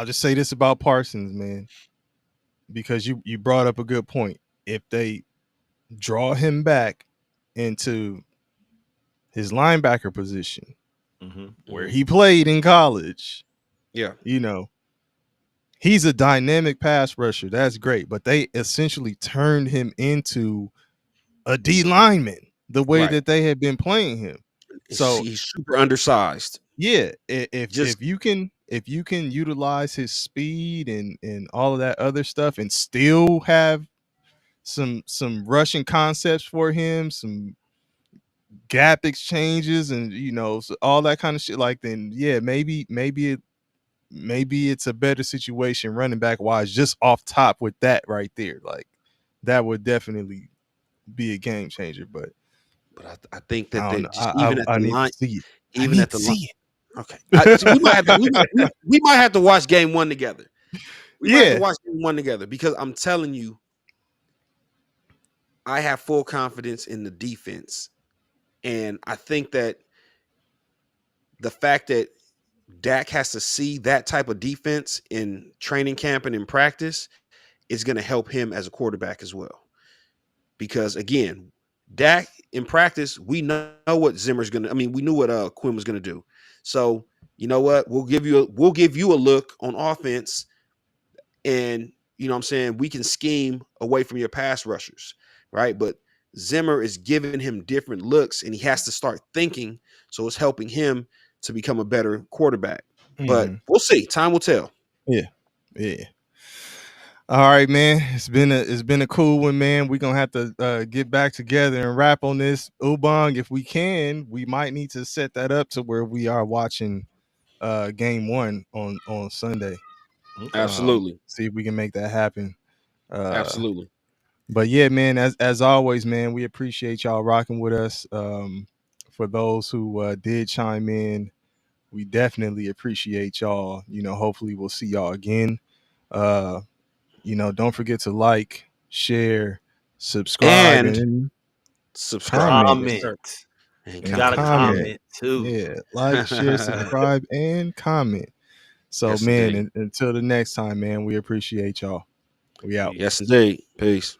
just say this about Parsons, man, because you brought up a good point. If they draw him back into his linebacker position, where he played in college, he's a dynamic pass rusher. That's great, but they essentially turned him into a D lineman the way that they had been playing him. So he's super undersized. Yeah, if you can utilize his speed and all of that other stuff and still have some rushing concepts for him, some gap exchanges and so all that kind of shit, like, then maybe it's a better situation running back wise just off top with that right there. Like, that would definitely be a game changer. But I think that I need to see it. Even at the line. Okay. We might have to watch game one together. We might have to watch game one together, because I'm telling you, I have full confidence in the defense. And I think that the fact that Dak has to see that type of defense in training camp and in practice is going to help him as a quarterback as well. Because again, Dak in practice, we know what Zimmer's going to, we knew what Quinn was going to do. So, you know what? We'll give you a look on offense, and you know what I'm saying, we can scheme away from your pass rushers, right? But Zimmer is giving him different looks, and he has to start thinking. So it's helping him to become a better quarterback. But we'll see. Time will tell. Yeah. All right, man. It's been a cool one, man. We're gonna have to get back together and wrap on this. Ubong, if we can, we might need to set that up to where we are watching game 1 on Sunday. Okay. Absolutely. See if we can make that happen. Absolutely. But yeah, man, as always, man, we appreciate y'all rocking with us. For those who did chime in, we definitely appreciate y'all. You know, hopefully we'll see y'all again. You know, don't forget to like, share, subscribe, and subscribe. Comment. And You gotta comment too. Yeah, like, share, subscribe, and comment. So, Yes, man, indeed. until the next time, man, we appreciate y'all. We out. Yes, indeed. Peace.